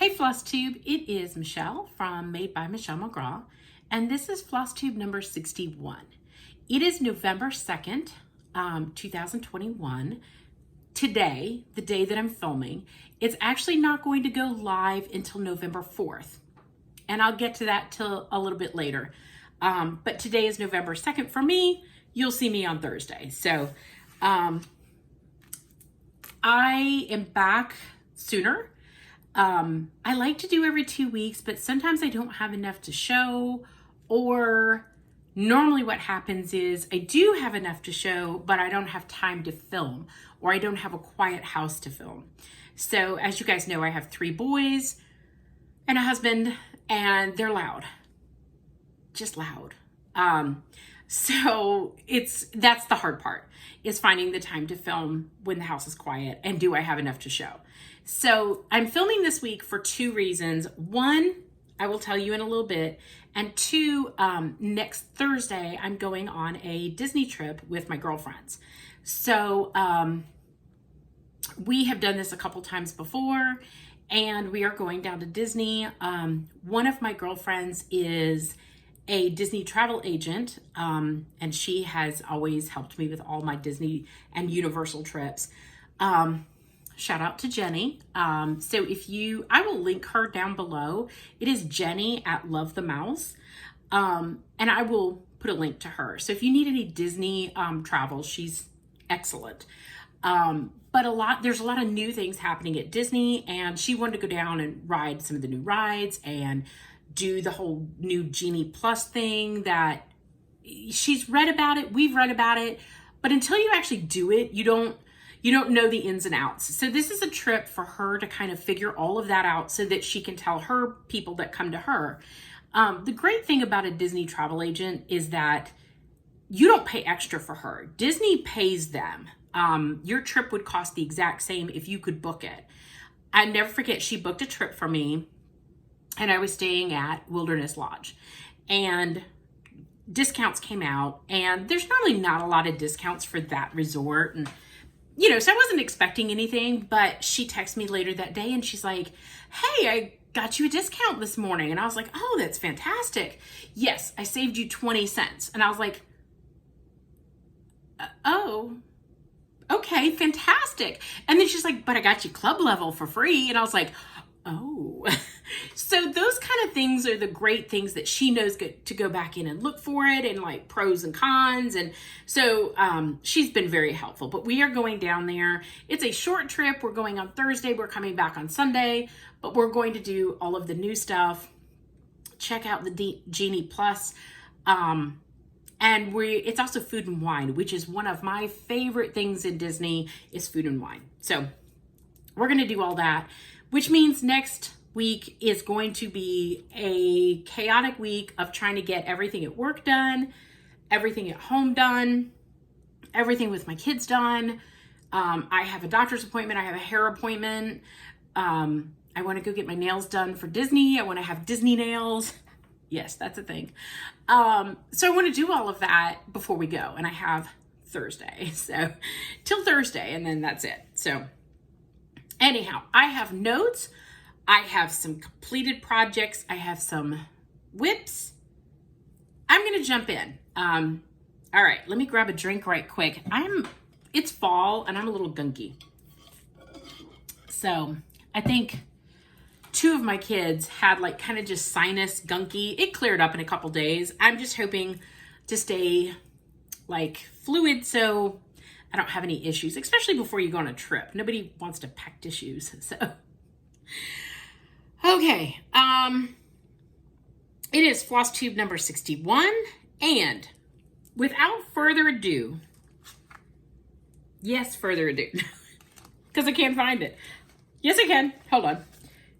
Hey Flosstube, it is Michelle from Made by Michelle McGraw, and this is Flosstube number 61. It is November 2nd, 2021. Today, the day that I'm filming, it's actually not going to go live until November 4th, and I'll get to that till a little bit later. But today is November 2nd for me. You'll see me on Thursday. So I am back sooner. I like to do every 2 weeks, but sometimes I don't have enough to show, or normally what happens is I do have enough to show, but I don't have time to film, or I don't have a quiet house to film. So as you guys know, I have 3 boys and a husband, and they're loud, just loud. So that's the hard part, is finding the time to film when the house is quiet, and do I have enough to show? So I'm filming this week for 2 reasons. 1, I will tell you in a little bit, and 2, next Thursday, I'm going on a Disney trip with my girlfriends. So we have done this a couple times before, and we are going down to Disney. One of my girlfriends is a Disney travel agent, and she has always helped me with all my Disney and Universal trips. Shout out to Jenny. So I will link her down below. It is Jenny at Love the Mouse. And I will put a link to her. So if you need any Disney travel, she's excellent. But there's a lot of new things happening at Disney, and she wanted to go down and ride some of the new rides and do the whole new Genie Plus thing that she's read about it. We've read about it, but until you actually do it, you don't know the ins and outs. So this is a trip for her to kind of figure all of that out so that she can tell her people that come to her. The great thing about a Disney travel agent is that you don't pay extra for her. Disney pays them. Your trip would cost the exact same if you could book it. I never forget, she booked a trip for me, and I was staying at Wilderness Lodge, and discounts came out, and there's normally not a lot of discounts for that resort. And so I wasn't expecting anything, but she texted me later that day and she's like, hey, I got you a discount this morning. And I was like, oh, that's fantastic. Yes, I saved you 20 cents. And I was like, oh, okay, fantastic. And then she's like, but I got you club level for free. And I was like, oh. So those kind of things are the great things that she knows to go back in and look for it, and like pros and cons. And so she's been very helpful. But we are going down there. It's a short trip. We're going on Thursday. We're coming back on Sunday. But we're going to do all of the new stuff. Check out the Genie Plus. And it's also food and wine, which is one of my favorite things in Disney, is food and wine. So we're going to do all that, which means next week is going to be a chaotic week of trying to get everything at work done, everything at home done, everything with my kids done. I have a doctor's appointment. I have a hair appointment. I want to go get my nails done for Disney. I want to have Disney nails. Yes, that's a thing. So I want to do all of that before we go. And I have Thursday. So till Thursday, and then that's it. So anyhow, I have notes. I have some completed projects. I have some whips. I'm going to jump in. All right, let me grab a drink right quick. It's fall and I'm a little gunky. So I think 2 of my kids had like kind of just sinus gunky. It cleared up in a couple days. I'm just hoping to stay like fluid so I don't have any issues, especially before you go on a trip. Nobody wants to pack tissues. So, okay. It is Flosstube number 61. And without further ado, because I can't find it. Yes, I can. Hold on.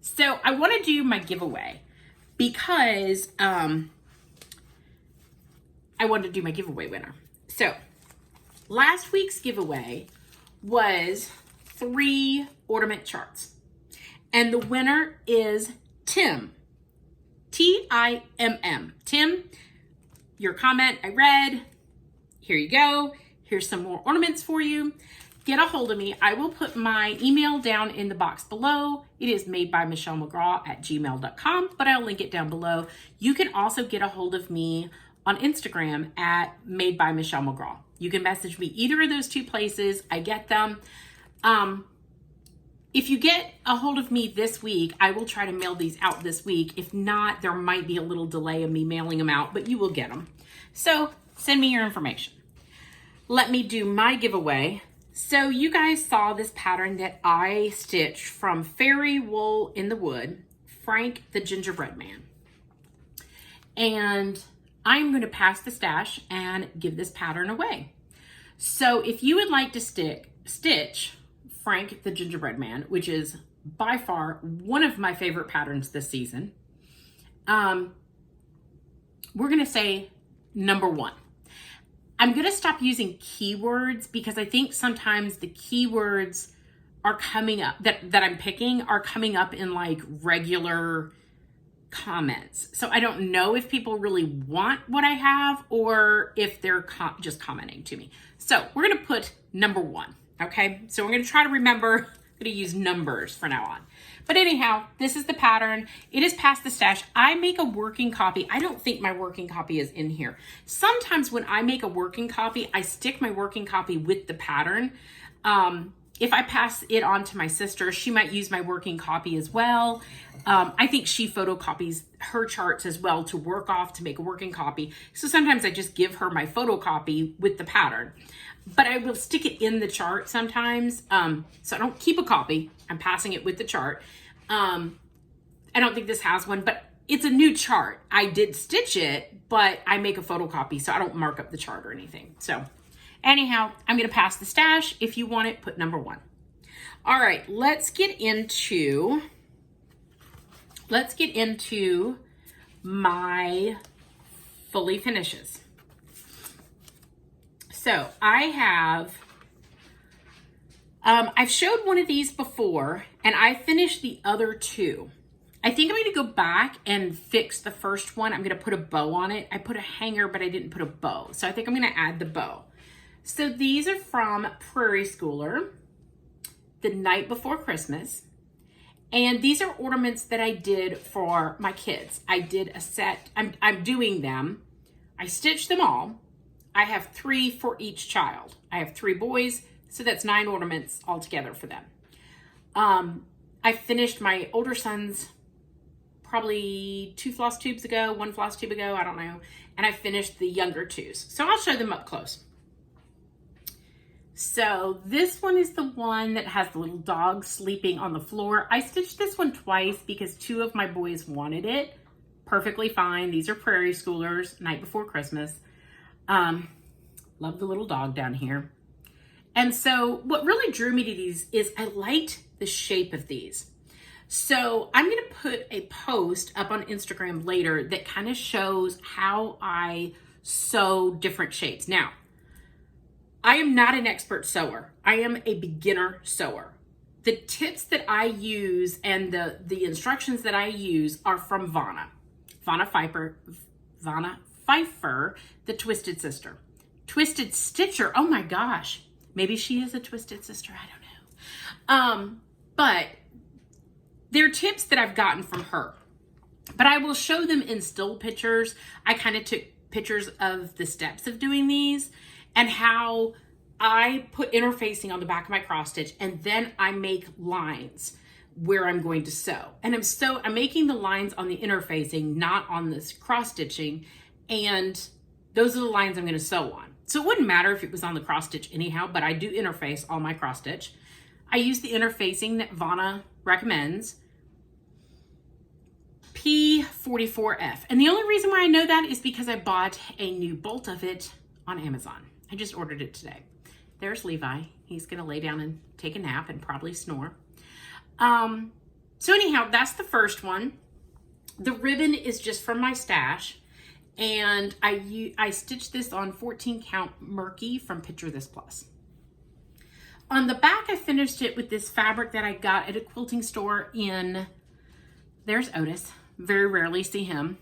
So I want to do my giveaway because I wanted to do my giveaway winner. So last week's giveaway was 3 ornament charts. And the winner is Tim. T-I-M-M. Tim, your comment I read. Here you go. Here's some more ornaments for you. get a hold of me. I will put my email down in the box below. It is madebymichellemcgraw@gmail.com, but I'll link it down below. You can also get a hold of me on Instagram at madebymichellemcgraw. You can message me either of those two places. I get them. If you get a hold of me this week, I will try to mail these out this week. If not, there might be a little delay of me mailing them out, but you will get them. So send me your information. Let me do my giveaway. So you guys saw this pattern that I stitched from Fairy Wool in the Wood, Frank the Gingerbread Man. And I'm going to pass the stash and give this pattern away. So if you would like to stitch Frank the Gingerbread Man, which is by far one of my favorite patterns this season, we're going to say number 1. I'm going to stop using keywords because I think sometimes the keywords are coming up that I'm picking are coming up in like regular comments. So I don't know if people really want what I have or if they're just commenting to me. So we're going to put number 1. Okay, so we're going to try to remember, I'm going to use numbers from now on. But anyhow, this is the pattern. It is past the stash. I make a working copy. I don't think my working copy is in here. Sometimes when I make a working copy, I stick my working copy with the pattern. If I pass it on to my sister, she might use my working copy as well. I think she photocopies her charts as well to work off to make a working copy. So sometimes I just give her my photocopy with the pattern. But I will stick it in the chart sometimes. So I don't keep a copy. I'm passing it with the chart. I don't think this has one, but it's a new chart. I did stitch it, but I make a photocopy, so I don't mark up the chart or anything. So anyhow, I'm going to pass the stash. If you want it, put number 1. All right, let's get into my fully finishes. So I have, I've showed one of these before and I finished the other 2. I think I'm going to go back and fix the first one. I'm going to put a bow on it. I put a hanger, but I didn't put a bow. So I think I'm going to add the bow. So these are from Prairie Schooler, The Night Before Christmas. And these are ornaments that I did for my kids. I did a set, I'm doing them. I stitched them all. I have 3 for each child. I have 3 boys, so that's 9 ornaments altogether for them. I finished my older son's probably 2 floss tubes ago, 1 floss tube ago, I don't know. And I finished the younger 2s. So I'll show them up close. So this one is the one that has the little dog sleeping on the floor. I stitched this one twice because 2 of my boys wanted it. Perfectly fine. These are Prairie Schoolers, Night Before Christmas. Love the little dog down here. And so what really drew me to these is I liked the shape of these. So I'm going to put a post up on Instagram later that kind of shows how I sew different shapes. Now, I am not an expert sewer. I am a beginner sewer. The tips that I use and the instructions that I use are from Vanna Pfeiffer, the Twisted Sister. Twisted Stitcher, oh my gosh. Maybe she is a Twisted Sister, I don't know. But they're tips that I've gotten from her. But I will show them in still pictures. I kind of took pictures of the steps of doing these and how I put interfacing on the back of my cross stitch and then I make lines where I'm going to sew. And I'm making the lines on the interfacing, not on this cross stitching. And those are the lines I'm going to sew on. So it wouldn't matter if it was on the cross stitch anyhow, but I do interface all my cross stitch. I use the interfacing that Vanna recommends, P44F. And the only reason why I know that is because I bought a new bolt of it on Amazon. I just ordered it today. There's Levi. He's going to lay down and take a nap and probably snore. So anyhow, that's the first one. The ribbon is just from my stash. And I stitched this on 14 count Murky from Picture This Plus. On the back, I finished it with this fabric that I got at a quilting store in, there's Otis. Very rarely see him.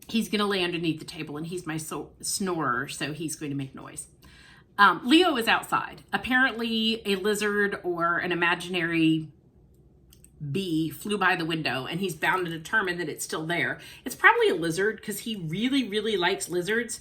He's going to lay underneath the table and he's my snorer, so he's going to make noise. Leo is outside. Apparently a lizard or an imaginary bee flew by the window and he's bound to determine that it's still there. It's probably a lizard because he really, really likes lizards.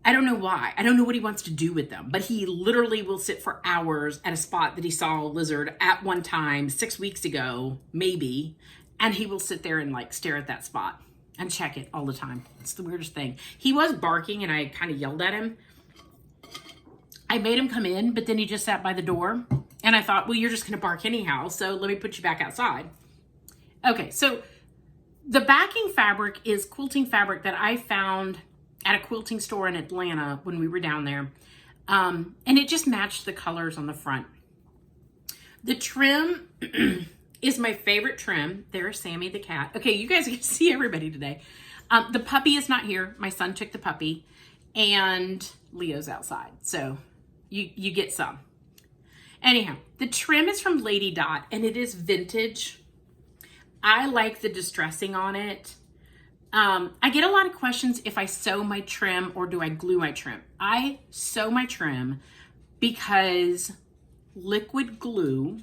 I don't know why. I don't know what he wants to do with them, but he literally will sit for hours at a spot that he saw a lizard at one time 6 weeks ago, maybe, and he will sit there and like stare at that spot and check it all the time. It's the weirdest thing. He was barking and I kind of yelled at him. I made him come in, but then he just sat by the door. And I thought, well, you're just going to bark anyhow, so let me put you back outside. Okay, so the backing fabric is quilting fabric that I found at a quilting store in Atlanta when we were down there. And it just matched the colors on the front. The trim is my favorite trim. There's Sammy the cat. Okay, you guys can see everybody today. The puppy is not here. My son took the puppy, and Leo's outside. So you get some. Anyhow, the trim is from Lady Dot, and it is vintage. I like the distressing on it. I get a lot of questions if I sew my trim or do I glue my trim. I sew my trim because liquid glue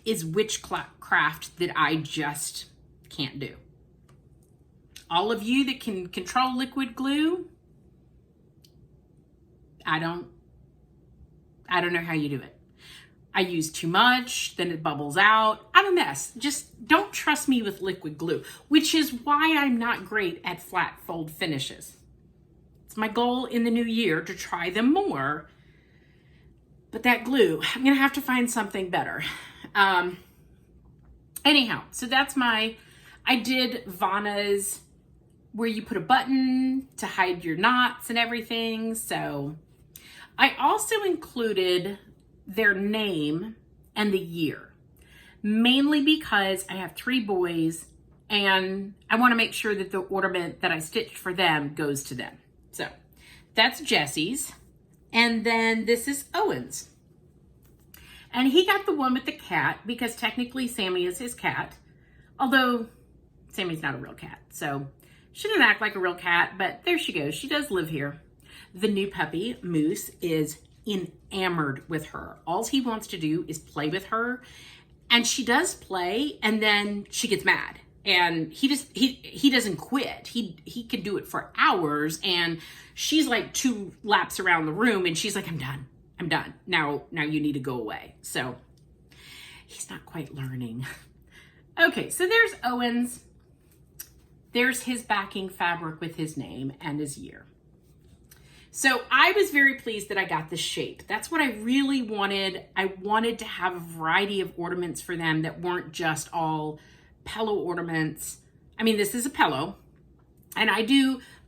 is witchcraft that I just can't do. All of you that can control liquid glue, I don't know how you do it. I use too much, then it bubbles out. I'm a mess. Just don't trust me with liquid glue, which is why I'm not great at flat fold finishes. It's my goal in the new year to try them more. But that glue, I'm gonna have to find something better. Anyhow, so that's I did Vanna's where you put a button to hide your knots and everything. So I also included their name and the year, mainly because I have 3 boys and I want to make sure that the ornament that I stitched for them goes to them. So that's Jesse's. And then this is Owen's. And he got the one with the cat because technically Sammy is his cat, although Sammy's not a real cat. So she didn't act like a real cat, but there she goes. She does live here. The new puppy, Moose, is enamored with her. All he wants to do is play with her. And she does play, and then she gets mad. And he doesn't quit. He can do it for hours, and she's like 2 laps around the room, and she's like, I'm done. Now you need to go away. So he's not quite learning. Okay, so there's Owen's. There's his backing fabric with his name and his year. So I was very pleased that I got the shape. That's what I really wanted. I wanted to have a variety of ornaments for them that weren't just all pillow ornaments. I mean, this is a pillow, and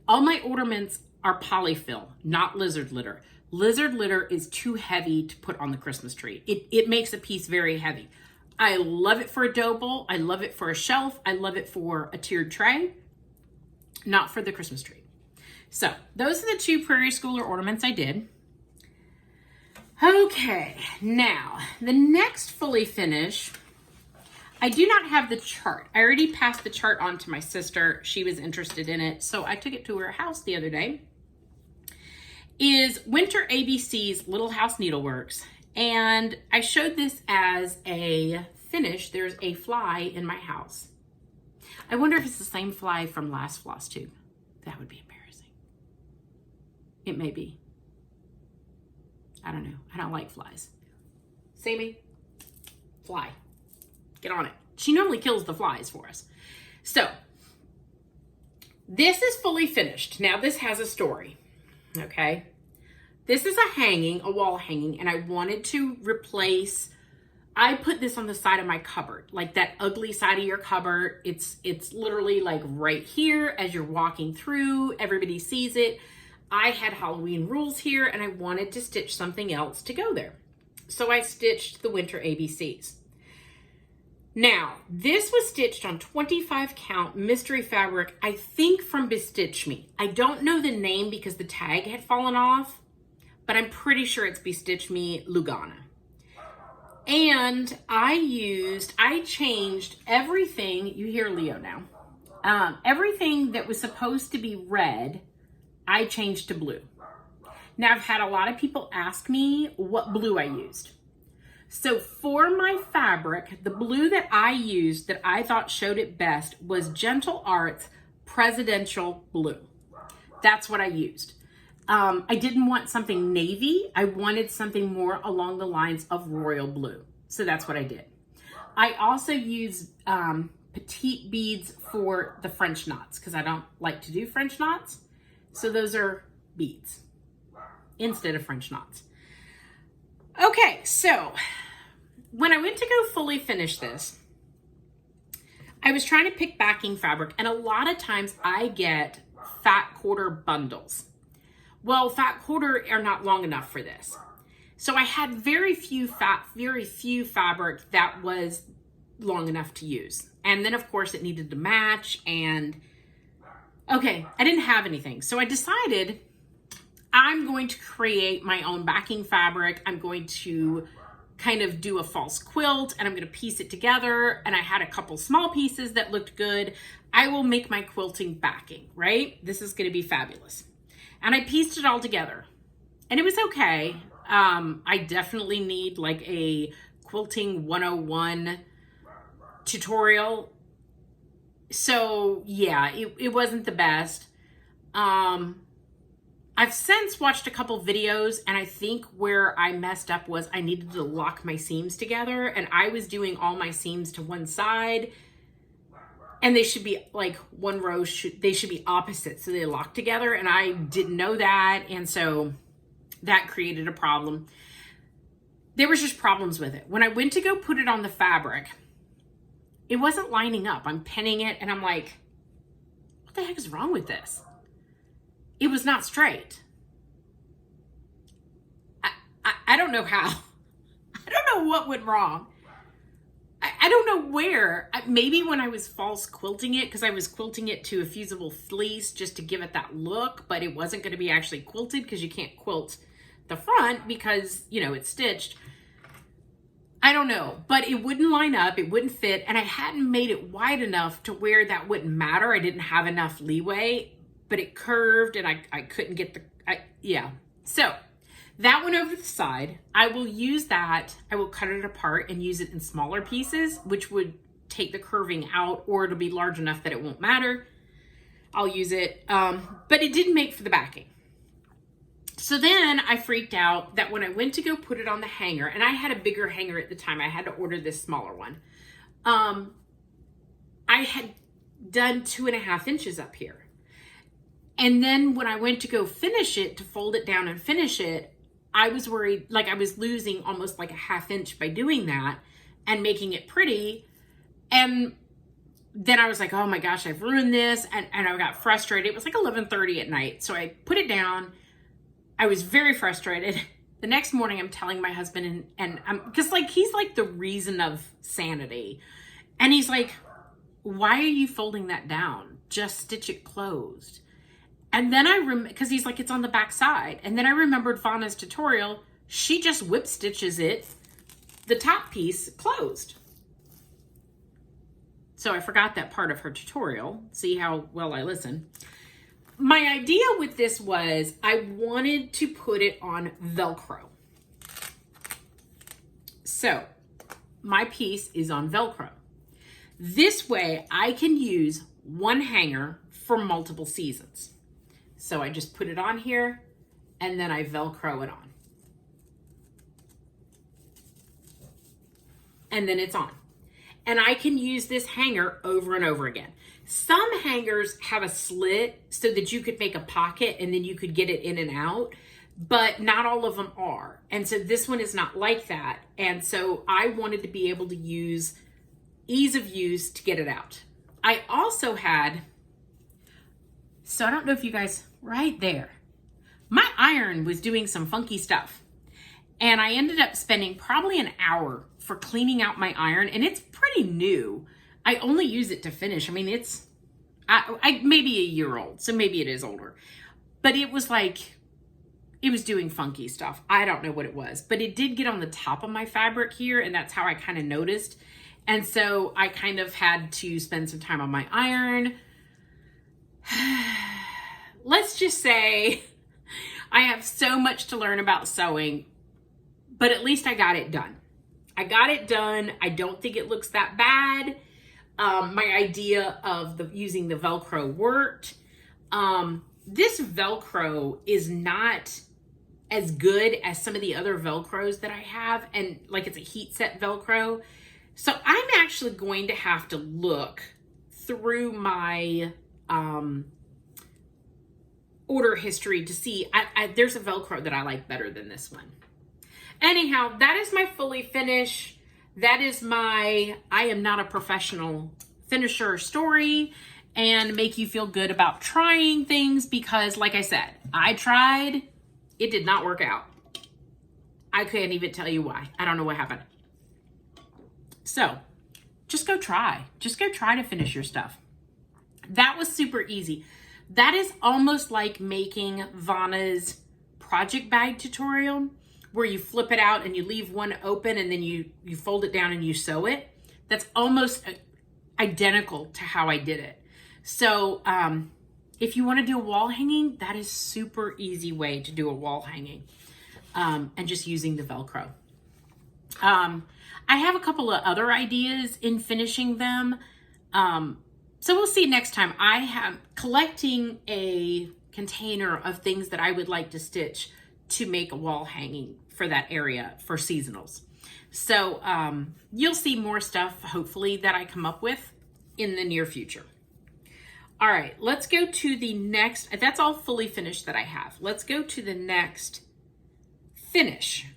all my ornaments are polyfill, not lizard litter. Lizard litter is too heavy to put on the Christmas tree. It makes a piece very heavy. I love it for a dough bowl. I love it for a shelf. I love it for a tiered tray, not for the Christmas tree. So those are the 2 Prairie Schooler ornaments I did. Okay, now the next fully finish, I do not have the chart. I already passed the chart on to my sister. She was interested in it, so I took it to her house the other day. Is Winter ABC's Little House Needleworks, and I showed this as a finish. There's a fly in my house. I wonder if it's the same fly from last Flosstube. That would be embarrassing. It may be. I don't know. I don't like flies. Sammy, fly. Get on it. She normally kills the flies for us. So, this is fully finished. Now, this has a story. Okay? This is a wall hanging, and I wanted to replace. I put this on the side of my cupboard, like that ugly side of your cupboard. It's literally like right here as you're walking through. Everybody sees it. I had Halloween rules here, and I wanted to stitch something else to go there. So I stitched the Winter ABCs. Now, this was stitched on 25 count mystery fabric, I think from Bestitch Me. I don't know the name because the tag had fallen off, but I'm pretty sure it's Bestitch Me Lugana. And I changed everything, you hear Leo now, everything that was supposed to be red, I changed to blue. Now, I've had a lot of people ask me what blue I used. So for my fabric, the blue that I used that I thought showed it best was Gentle Arts Presidential Blue. That's what I used. I didn't want something navy. I wanted something more along the lines of royal blue. So that's what I did. I also used petite beads for the French knots because I don't like to do French knots. So those are beads instead of French knots. Okay, so when I went to go fully finish this, I was trying to pick backing fabric, and a lot of times I get fat quarter bundles. Well, fat quarter are not long enough for this. So I had very few fabric that was long enough to use. And then of course it needed to match, and okay, I didn't have anything. So I decided I'm going to create my own backing fabric. I'm going to kind of do a false quilt, and I'm going to piece it together. And I had a couple small pieces that looked good. I will make my quilting backing, right? This is going to be fabulous. And I pieced it all together, and it was okay. I definitely need like a quilting 101 tutorial. So yeah, it wasn't the best. I've since watched a couple videos, and I think where I messed up was I needed to lock my seams together, and I was doing all my seams to one side, and they should be like one row, they should be opposite, so they lock together, and I didn't know that, and so that created a problem. There was just problems with it. When I went to go put it on the fabric, it wasn't lining up. I'm pinning it, and I'm like, what the heck is wrong with this? It was not straight. I don't know how. I don't know what went wrong. I don't know where. Maybe when I was false quilting it, because I was quilting it to a fusible fleece just to give it that look, but it wasn't going to be actually quilted because you can't quilt the front because, you know, it's stitched. I don't know, but it wouldn't line up, it wouldn't fit, and I hadn't made it wide enough to where that wouldn't matter. I didn't have enough leeway, but it curved, and I couldn't get yeah. So that went over the side. I will use that. I will cut it apart and use it in smaller pieces, which would take the curving out, or it'll be large enough that it won't matter. I'll use it, but it didn't make for the backing. So then I freaked out that when I went to go put it on the hanger, and I had a bigger hanger at the time, I had to order this smaller one. I had done 2.5 inches up here. And then when I went to go finish it, to fold it down and finish it, I was worried, like I was losing almost like a 1/2 inch by doing that and making it pretty. And then I was like, oh my gosh, I've ruined this. And I got frustrated. It was like 11:30 at night. So I put it down. I was very frustrated. The next morning I'm telling my husband, and because like, he's like the reason of sanity. And he's like, why are you folding that down? Just stitch it closed. And then because he's like, it's on the back side. And then I remembered Fauna's tutorial. She just whip stitches it, the top piece closed. So I forgot that part of her tutorial. See how well I listen. My idea with this was I wanted to put it on Velcro. So my piece is on Velcro. This way I can use one hanger for multiple seasons. So I just put it on here, and then I Velcro it on. And then it's on. And I can use this hanger over and over again. Some hangers have a slit so that you could make a pocket and then you could get it in and out, but not all of them are. And so this one is not like that. And so I wanted to be able to use ease of use to get it out. I also had, so I don't know if you guys, right there, my iron was doing some funky stuff. And I ended up spending probably an hour for cleaning out my iron, and it's pretty new. I only use it to finish. I mean, it's maybe a year old, so maybe it is older. But it was like, it was doing funky stuff. I don't know what it was, but it did get on the top of my fabric here, and that's how I kind of noticed. And so I kind of had to spend some time on my iron. Let's just say I have so much to learn about sewing, but at least I got it done. I got it done. I don't think it looks that bad. My idea of using the Velcro worked. This Velcro is not as good as some of the other Velcros that I have, and like it's a heat set Velcro. So I'm actually going to have to look through my order history to see, there's a Velcro that I like better than this one. Anyhow, that is my fully finish. That is my I am not a professional finisher story, and make you feel good about trying things, because like I said, I tried, it did not work out. I can't even tell you why. I don't know what happened. So just go try. Just go try to finish your stuff. That was super easy. That is almost like making Vanna's project bag tutorial, where you flip it out and you leave one open and then you fold it down and you sew it. That's almost identical to how I did it. So if you want to do a wall hanging, that is super easy way to do a wall hanging, and just using the Velcro. I have a couple of other ideas in finishing them. So we'll see next time. I am collecting a container of things that I would like to stitch to make a wall hanging for that area for seasonals. So you'll see more stuff, hopefully, that I come up with in the near future. All right, let's go to the next. That's all fully finished that I have. Let's go to the next finish.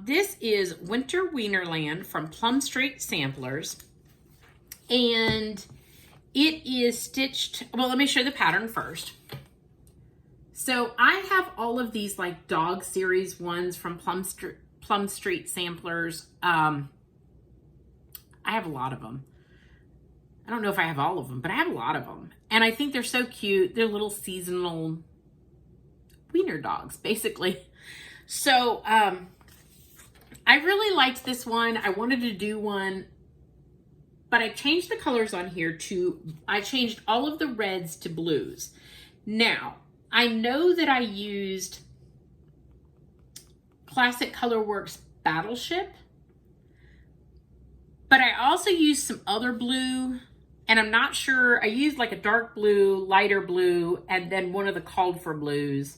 This is Winter Wienerland from Plum Street Samplers. And it is stitched, well, let me show the pattern first. So I have all of these like dog series ones from Plum Street Samplers. I have a lot of them. I don't know if I have all of them, but I have a lot of them. And I think they're so cute. They're little seasonal wiener dogs, basically. So I really liked this one. I wanted to do one, but I changed the colors on here I changed all of the reds to blues. Now, I know that I used Classic Colorworks Battleship, but I also used some other blue, and I'm not sure, I used like a dark blue, lighter blue, and then one of the called for blues.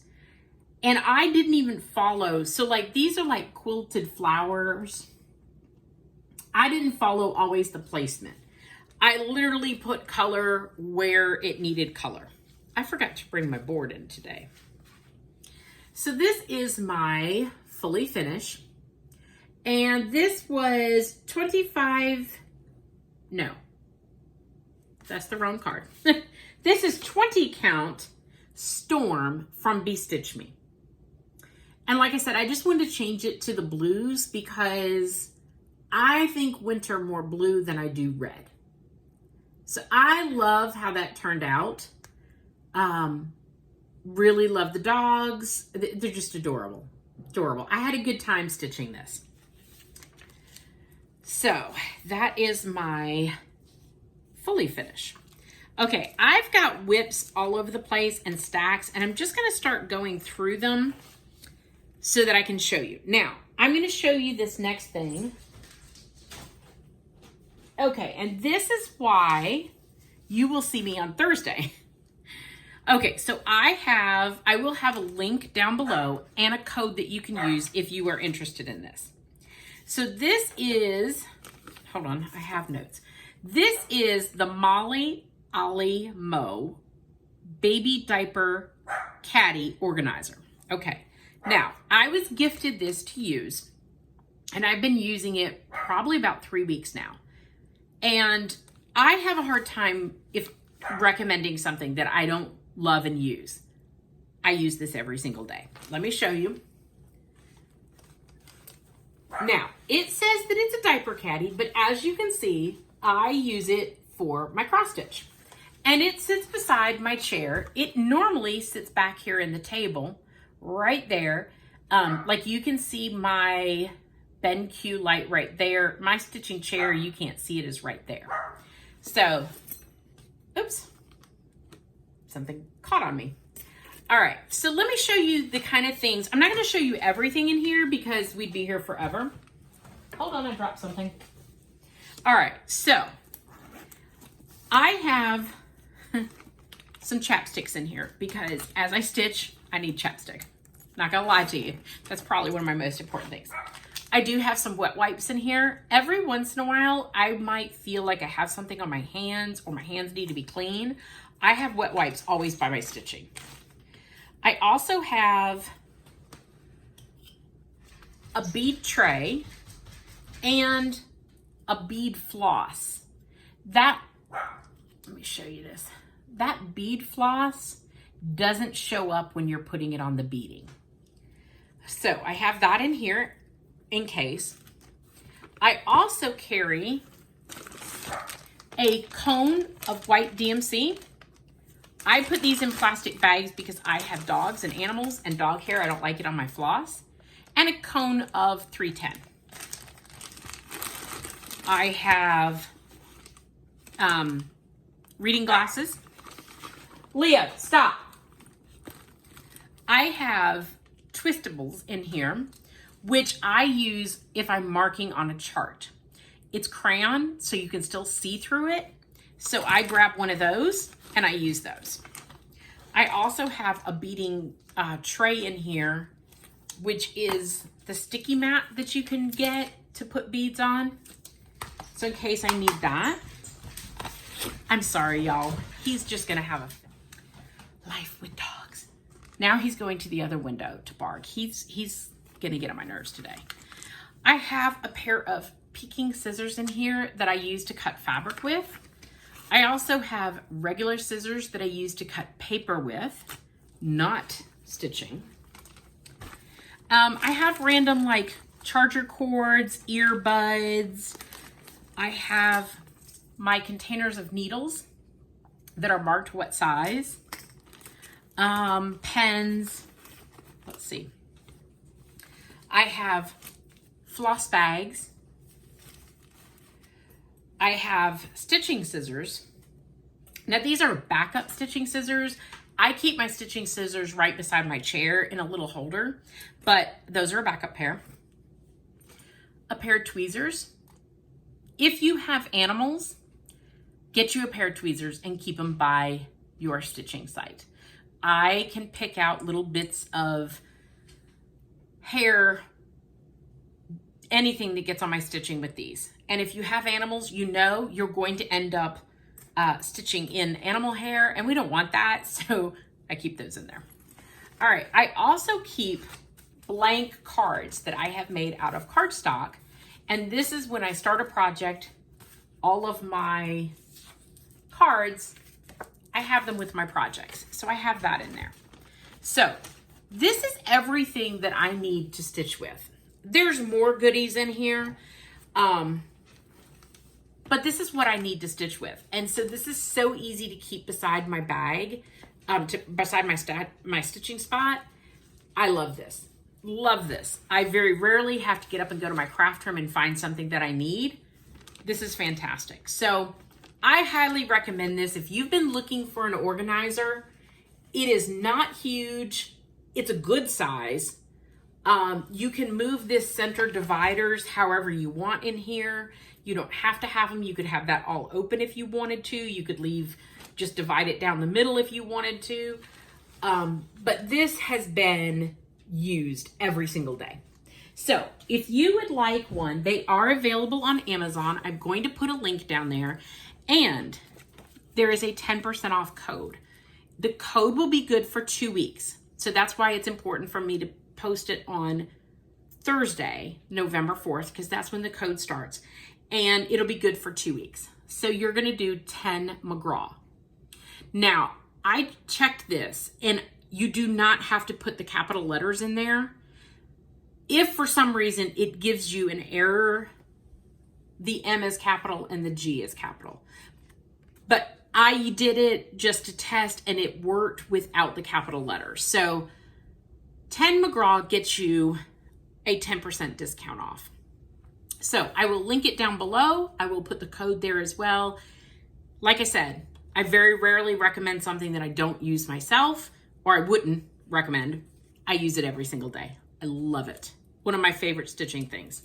And I didn't even follow, so like these are like quilted flowers. I didn't follow always the placement. I literally put color where it needed color. I forgot to bring my board in today. So this is my fully finish. And this was 25, no, that's the wrong card. This is 20 count Storm from Be Stitch Me. And like I said, I just wanted to change it to the blues because I think winter more blue than I do red. So I love how that turned out. Really love the dogs. They're just adorable. Adorable. I had a good time stitching this. So that is my fully finish. Okay, I've got whips all over the place and stacks, and I'm just going to start going through them so that I can show you. Now, I'm going to show you this next thing. Okay, and this is why you will see me on Thursday. Okay, so I will have a link down below and a code that you can use if you are interested in this. So this is, hold on, I have notes. This is the Mollieolliemo baby diaper caddy organizer. Okay, now I was gifted this to use, and I've been using it probably about 3 weeks now. And I have a hard time recommending something that I don't love and use. I use this every single day. Let me show you. Now, it says that it's a diaper caddy, but as you can see, I use it for my cross stitch. And it sits beside my chair. It normally sits back here in the table, right there. Like you can see my BenQ light right there. My stitching chair, you can't see it, is right there. So, oops, something caught on me. All right, so let me show you the kind of things. I'm not going to show you everything in here because we'd be here forever. Hold on, I dropped something. All right, so I have some chapsticks in here because as I stitch, I need chapstick. Not gonna lie to you, that's probably one of my most important things. I do have some wet wipes in here. Every once in a while, I might feel like I have something on my hands or my hands need to be clean. I have wet wipes always by my stitching. I also have a bead tray and a bead floss. Let me show you this. That bead floss doesn't show up when you're putting it on the beading. So I have that in here in case. I also carry a cone of white DMC. I put these in plastic bags because I have dogs and animals and dog hair. I don't like it on my floss. And a cone of 310. I have reading glasses. Leo, stop. I have twistables in here, which I use if I'm marking on a chart. It's crayon, so you can still see through it. So I grab one of those and I use those. I also have a beading tray in here, which is the sticky mat that you can get to put beads on. So in case I need that. I'm sorry, y'all. He's just gonna have a life with dogs. Now he's going to the other window to bark. He's gonna get on my nerves today. I have a pair of peeking scissors in here that I use to cut fabric with. I also have regular scissors that I use to cut paper with, not stitching. I have random like charger cords, earbuds. I have my containers of needles that are marked what size. Pens. Let's see. I have floss bags. I have stitching scissors. Now these are backup stitching scissors. I keep my stitching scissors right beside my chair in a little holder, but those are a backup pair. A pair of tweezers. If you have animals, get you a pair of tweezers and keep them by your stitching site. I can pick out little bits of hair, anything that gets on my stitching with these. And if you have animals, you know you're going to end up stitching in animal hair, and we don't want that, so I keep those in there. All right, I also keep blank cards that I have made out of cardstock, and this is when I start a project, all of my cards, I have them with my projects, so I have that in there. So this is everything that I need to stitch with. There's more goodies in here, but this is what I need to stitch with. And so this is so easy to keep beside my bag, beside my stitching spot. I love this. Love this. I very rarely have to get up and go to my craft room and find something that I need. This is fantastic. So I highly recommend this. If you've been looking for an organizer, it is not huge. It's a good size. You can move this center dividers however you want in here. You don't have to have them. You could have that all open if you wanted to. You could just divide it down the middle if you wanted to. But this has been used every single day. So if you would like one, they are available on Amazon. I'm going to put a link down there, and there is a 10% off code. The code will be good for 2 weeks. So that's why it's important for me to post it on Thursday, November 4th, because that's when the code starts, and it'll be good for 2 weeks. So you're going to do 10 McGraw. Now, I checked this, and you do not have to put the capital letters in there. If for some reason it gives you an error, the M is capital and the G is capital. But I did it just to test, and it worked without the capital letters. So 10 McGraw gets you a 10% discount off. So I will link it down below. I will put the code there as well. Like I said, I very rarely recommend something that I don't use myself, or I wouldn't recommend. I use it every single day. I love it. One of my favorite stitching things.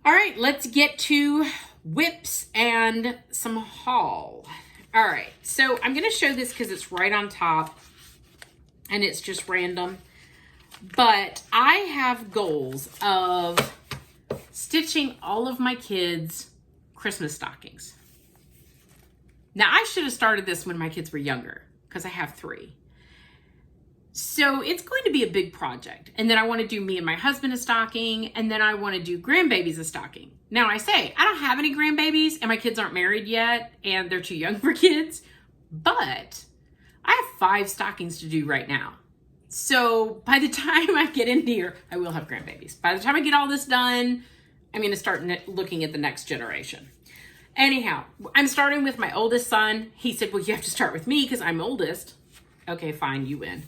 All right, let's get to whips and some haul. All right, so I'm gonna show this because it's right on top and it's just random. But I have goals of stitching all of my kids' Christmas stockings. Now, I should have started this when my kids were younger because I have 3. So it's going to be a big project. And then I want to do me and my husband a stocking, and then I want to do grandbabies a stocking. Now, I say, I don't have any grandbabies, and my kids aren't married yet, and they're too young for kids, but I have 5 stockings to do right now. So by the time I get in here, I will have grandbabies. By the time I get all this done, I'm going to start looking at the next generation. Anyhow, I'm starting with my oldest son. He said, well, you have to start with me because I'm oldest. Okay, fine, you win.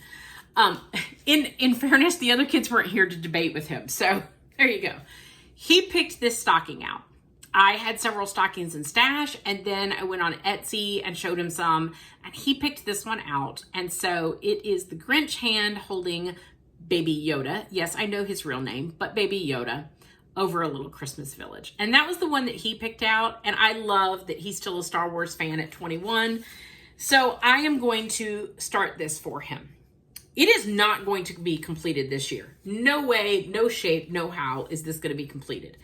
In fairness, the other kids weren't here to debate with him. So there you go. He picked this stocking out. I had several stockings in stash, and then I went on Etsy and showed him some, and he picked this one out. And so it is the Grinch hand holding Baby Yoda. Yes, I know his real name, but Baby Yoda over a little Christmas village. And that was the one that he picked out. And I love that he's still a Star Wars fan at 21. So I am going to start this for him. It is not going to be completed this year. No way, no shape, no how is this going to be completed.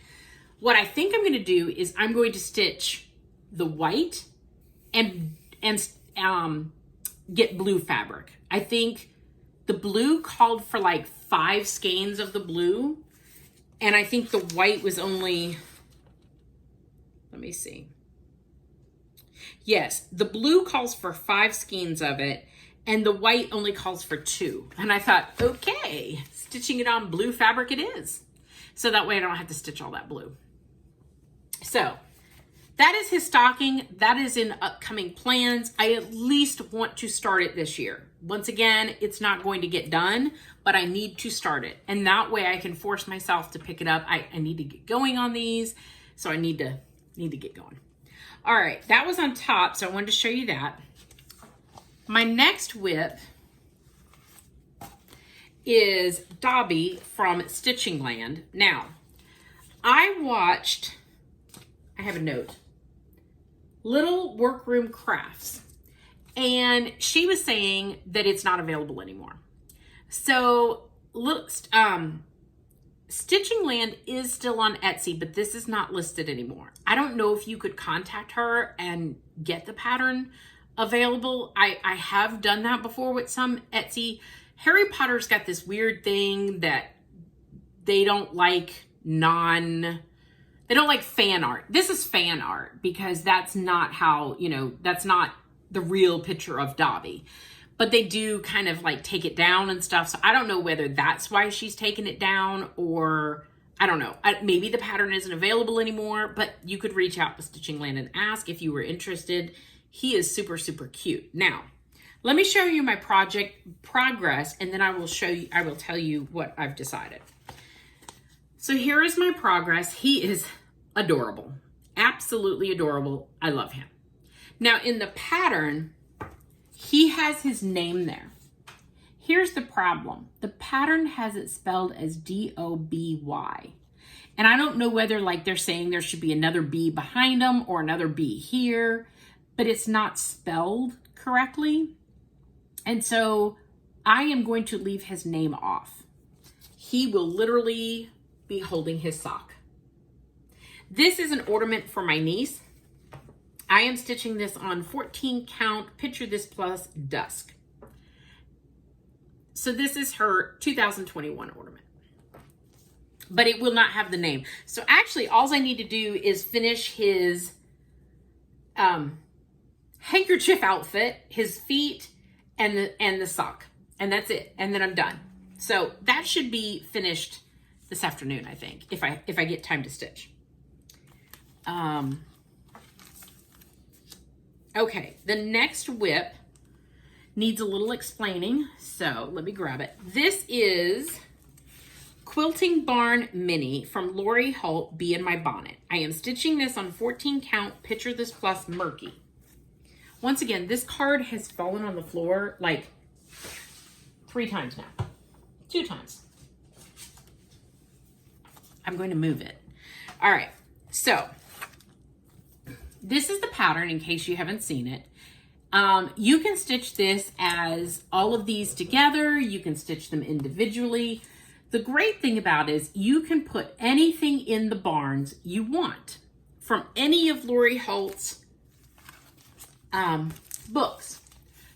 What I think I'm going to do is I'm going to stitch the white and get blue fabric. I think the blue called for like 5 skeins of the blue. And I think the white was only, let me see. Yes, the blue calls for 5 skeins of it, and the white only calls for 2. And I thought, okay, stitching it on blue fabric it is. So that way I don't have to stitch all that blue. So that is his stocking. That is in upcoming plans. I at least want to start it this year. Once again, it's not going to get done, but I need to start it. And that way I can force myself to pick it up. I need to get going on these. So I need to get going. All right, that was on top. So I wanted to show you that. My next whip is Dobby from Stitching Land. Now, I have a note, Little Workroom Crafts, and she was saying that it's not available anymore. So, Stitching Land is still on Etsy, but this is not listed anymore. I don't know if you could contact her and get the pattern available. I have done that before with some Etsy. Harry Potter's got this weird thing that they don't like fan art. This is fan art because that's not how, that's not the real picture of Dobby. But they do kind of like take it down and stuff. So I don't know whether that's why she's taken it down, or I don't know. Maybe the pattern isn't available anymore, but you could reach out to Stitching Land and ask if you were interested. He is super, super cute. Now, let me show you my project progress, and then I will tell you what I've decided. So here is my progress. He is adorable. Absolutely adorable. I love him. Now in the pattern, he has his name there. Here's the problem. The pattern has it spelled as D-O-B-Y. And I don't know whether they're saying there should be another B behind him or another B here, but it's not spelled correctly. And so I am going to leave his name off. He will literally be holding his sock. This is an ornament for my niece. I am stitching this on 14 count Picture This Plus Dusk. So this is her 2021 ornament, but it will not have the name. So actually all I need to do is finish his handkerchief outfit, his feet, and the sock, and that's it. And then I'm done. So that should be finished this afternoon, I think, if I get time to stitch. Okay, the next whip needs a little explaining, so let me grab it. This is Quilting Barn Mini from Lori Holt, Bee in My Bonnet. I am stitching this on 14 count Picture This Plus Murky. Once again, this card has fallen on the floor like 3 times now. 2 times. I'm going to move it. All right, so this is the pattern in case you haven't seen it. You can stitch this as all of these together. You can stitch them individually. The great thing about it is you can put anything in the barns you want from any of Lori Holt's books.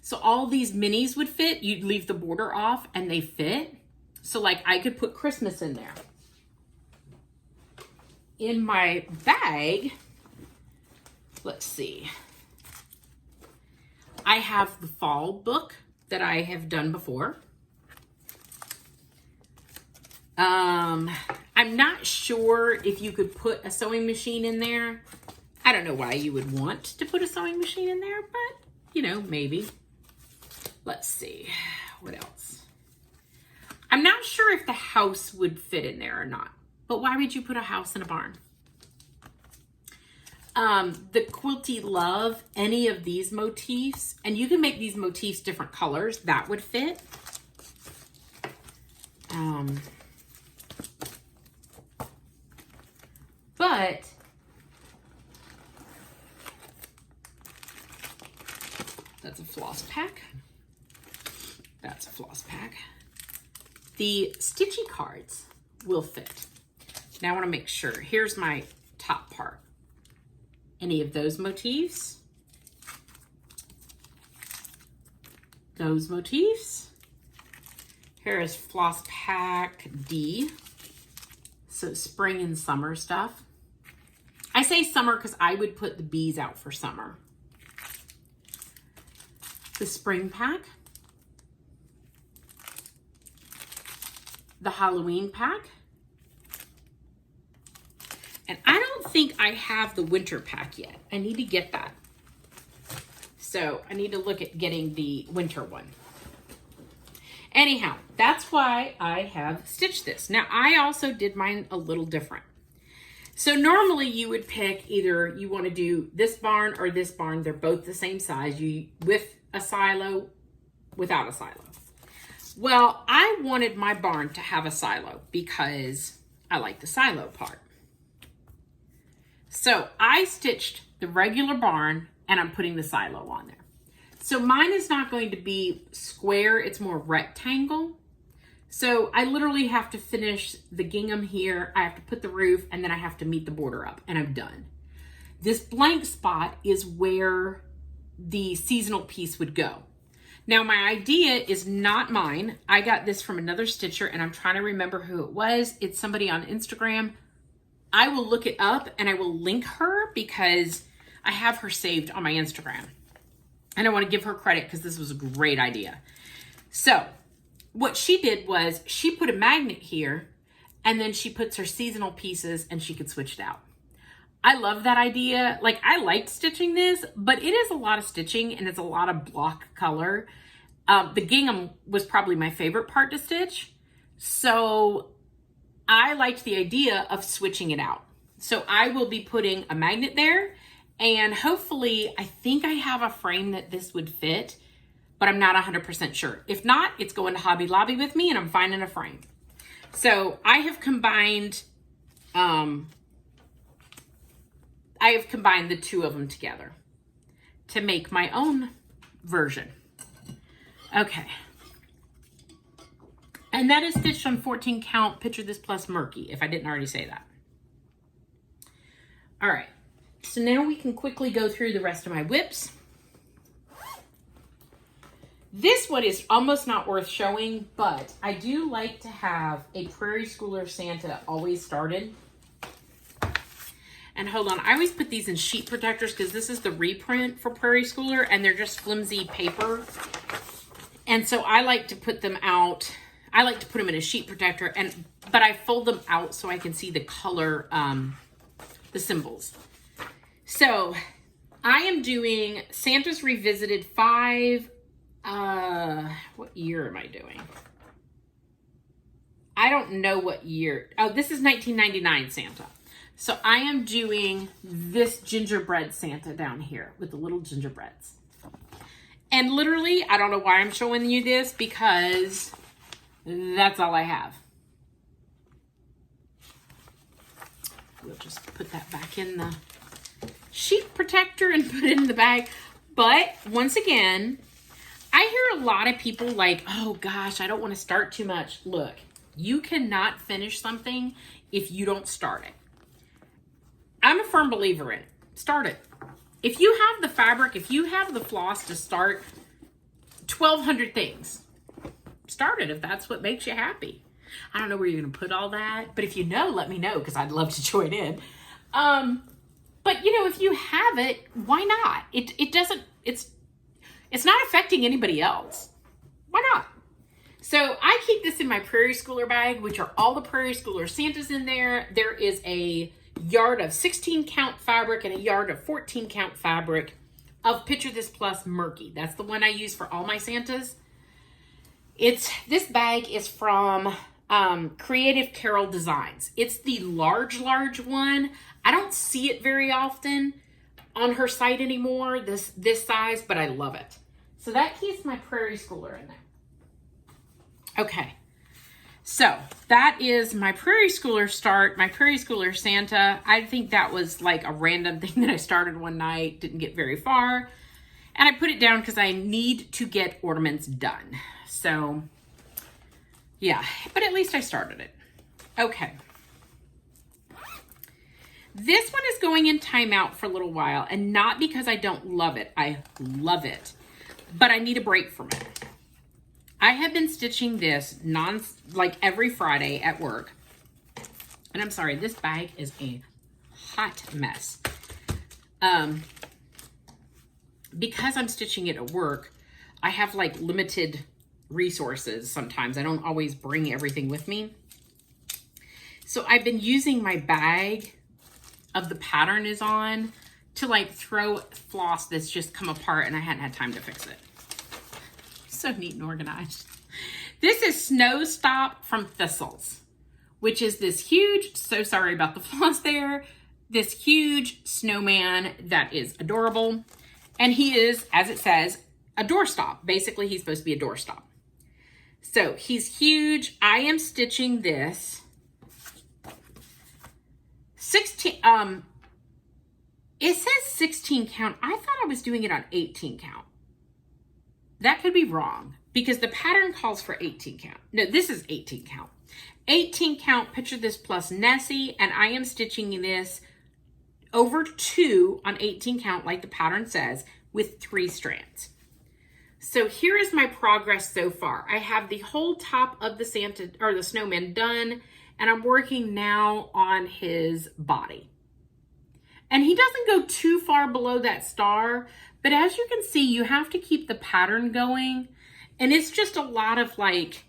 So all these minis would fit. You'd leave the border off and they fit. So like I could put Christmas in there. In my bag, let's see. I have the fall book that I have done before. I'm not sure if you could put a sewing machine in there. I don't know why you would want to put a sewing machine in there, but you know, maybe. Let's see, what else? I'm not sure if the house would fit in there or not, but why would you put a house in a barn? The Quilty Love, any of these motifs, and you can make these motifs different colors, that would fit. But that's a floss pack. That's a floss pack. The stitchy cards will fit. Now I want to make sure. Here's my top part. Any of those motifs. Those motifs. Here is Floss Pack D. So spring and summer stuff. I say summer because I would put the bees out for summer. The spring pack. The Halloween pack. And I don't think I have the winter pack yet. I need to get that. So I need to look at getting the winter one. Anyhow, that's why I have stitched this. Now, I also did mine a little different. So normally you would pick either you want to do this barn or this barn. They're both the same size. You with a silo, without a silo. Well, I wanted my barn to have a silo because I like the silo part. So I stitched the regular barn and I'm putting the silo on there. So mine is not going to be square, it's more rectangle. So I literally have to finish the gingham here, I have to put the roof, and then I have to meet the border up, and I'm done. This blank spot is where the seasonal piece would go. Now my idea is not mine. I got this from another stitcher and I'm trying to remember who it was. It's somebody on Instagram. I will look it up and I will link her because I have her saved on my Instagram. And I want to give her credit because this was a great idea. So what she did was she put a magnet here and then she puts her seasonal pieces and she could switch it out. I love that idea. Like I liked stitching this, but it is a lot of stitching and it's a lot of block color. The gingham was probably my favorite part to stitch. So I liked the idea of switching it out. So I will be putting a magnet there and hopefully I think I have a frame that this would fit, but I'm not 100% sure. If not, it's going to Hobby Lobby with me and I'm finding a frame. So I have combined the two of them together to make my own version. Okay. And that is stitched on 14 count, Picture This Plus Murky, if I didn't already say that. All right. So now we can quickly go through the rest of my whips. This one is almost not worth showing, but I do like to have a Prairie Schooler Santa always started. And hold on, I always put these in sheet protectors because this is the reprint for Prairie Schooler and they're just flimsy paper. And so I like to put them out. I like to put them in a sheet protector, but I fold them out so I can see the color, the symbols. So I am doing Santa's Revisited 5. What year am I doing? I don't know what year. Oh, this is 1999 Santa. So I am doing this gingerbread Santa down here with the little gingerbreads. And literally, I don't know why I'm showing you this, because that's all I have. We'll just put that back in the sheet protector and put it in the bag. But once again, I hear a lot of people like, oh gosh, I don't want to start too much. Look, you cannot finish something if you don't start it. I'm a firm believer in it. Start it. If you have the fabric, if you have the floss to start 1,200 things, start it if that's what makes you happy. I don't know where you're going to put all that, but if you know, let me know, because I'd love to join in. But you know, if you have it, why not? It's not affecting anybody else. Why not? So I keep this in my Prairie Schooler bag, which are all the Prairie Schooler Santas in there. There is a yard of 16 count fabric and a yard of 14 count fabric of Picture This Plus Murky. That's the one I use for all my Santas. This bag is from Creative Carol Designs. It's the large one. I don't see it very often on her site anymore, this size, but I love it. So that keeps my Prairie Schooler in there. Okay, so that is my Prairie Schooler start, my Prairie Schooler Santa. I think that was like a random thing that I started one night, didn't get very far, and I put it down because I need to get ornaments done. So yeah, but at least I started it. Okay. This one is going in timeout for a little while, and not because I don't love it. I love it, but I need a break from it. I have been stitching this like every Friday at work. And I'm sorry, this bag is a hot mess. Because I'm stitching it at work, I have like limited resources sometimes. I don't always bring everything with me. So I've been using my bag of the pattern is on to like throw floss that's just come apart, and I hadn't had time to fix it. So neat and organized. This is Snow Stop from Thistles, which is this huge, so sorry about the floss there, this huge snowman that is adorable. And he is, as it says, a doorstop. Basically, he's supposed to be a doorstop. So he's huge. I am stitching this 16, it says 16 count. I thought I was doing it on 18 count. That could be wrong because the pattern calls for 18 count. No, this is 18 count. 18 count Picture This Plus Nessie, and I am stitching this over 2 on 18 count like the pattern says with 3 strands. So here is my progress so far. I have the whole top of the Santa or the snowman done, and I'm working now on his body. And he doesn't go too far below that star, but as you can see, you have to keep the pattern going. And it's just a lot of like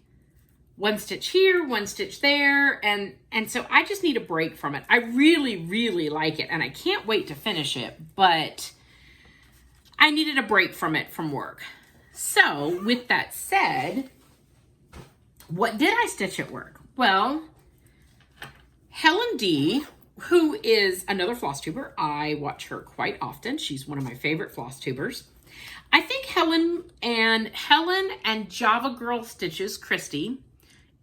1 stitch here, 1 stitch there. And so I just need a break from it. I really, really like it, and I can't wait to finish it, but I needed a break from it from work. So with that said, what did I stitch at work? Well, Helen D., who is another Flosstuber. I watch her quite often. She's one of my favorite Flosstubers. I think Helen and Java Girl Stitches, Christy,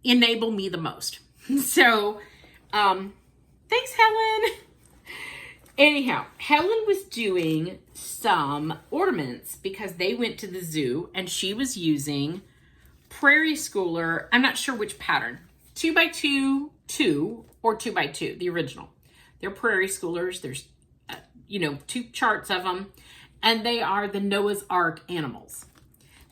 enable me the most. So, thanks, Helen. Anyhow, Helen was doing some ornaments because they went to the zoo, and she was using Prairie Schooler. I'm not sure which pattern, 2x2, 2, or 2x2, the original. They're Prairie Schoolers. There's, 2 charts of them, and they are the Noah's Ark animals.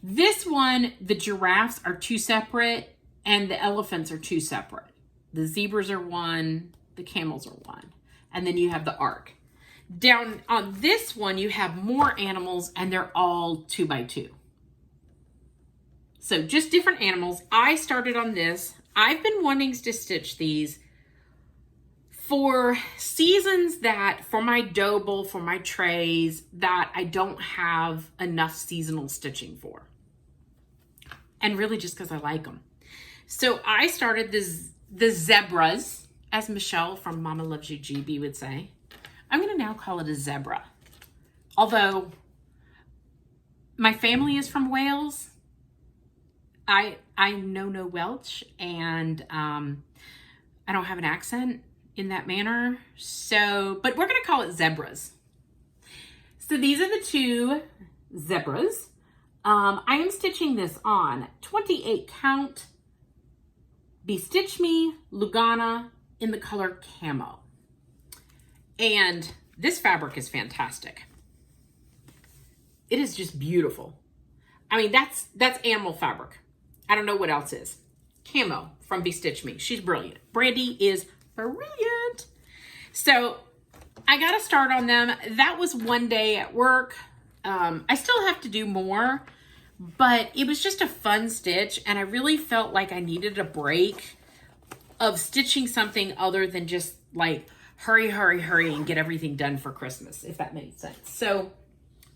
This one, the giraffes are 2 separate, and the elephants are 2 separate. The zebras are 1, the camels are 1, and then you have the ark. Down on this one, you have more animals, and they're all 2x2. So just different animals. I started on this. I've been wanting to stitch these for seasons that, for my dough bowl, for my trays, that I don't have enough seasonal stitching for. And really just because I like them. So I started the zebras, as Michelle from Mama Loves You GB would say. I'm going to now call it a zebra. Although, My family is from Wales. I know no Welsh, and I don't have an accent in that manner. So, but we're gonna call it zebras. So these are the two zebras. I am stitching this on 28 count Bestitch Me Lugana in the color Camo. And this fabric is fantastic. It is just beautiful. I mean, that's animal fabric. I don't know what else is. Camo from Bestitch Me. She's brilliant. Brandy is brilliant. So I got to start on them. That was one day at work. I still have to do more, but it was just a fun stitch, and I really felt like I needed a break of stitching something other than just like hurry, hurry, hurry and get everything done for Christmas, if that makes sense. So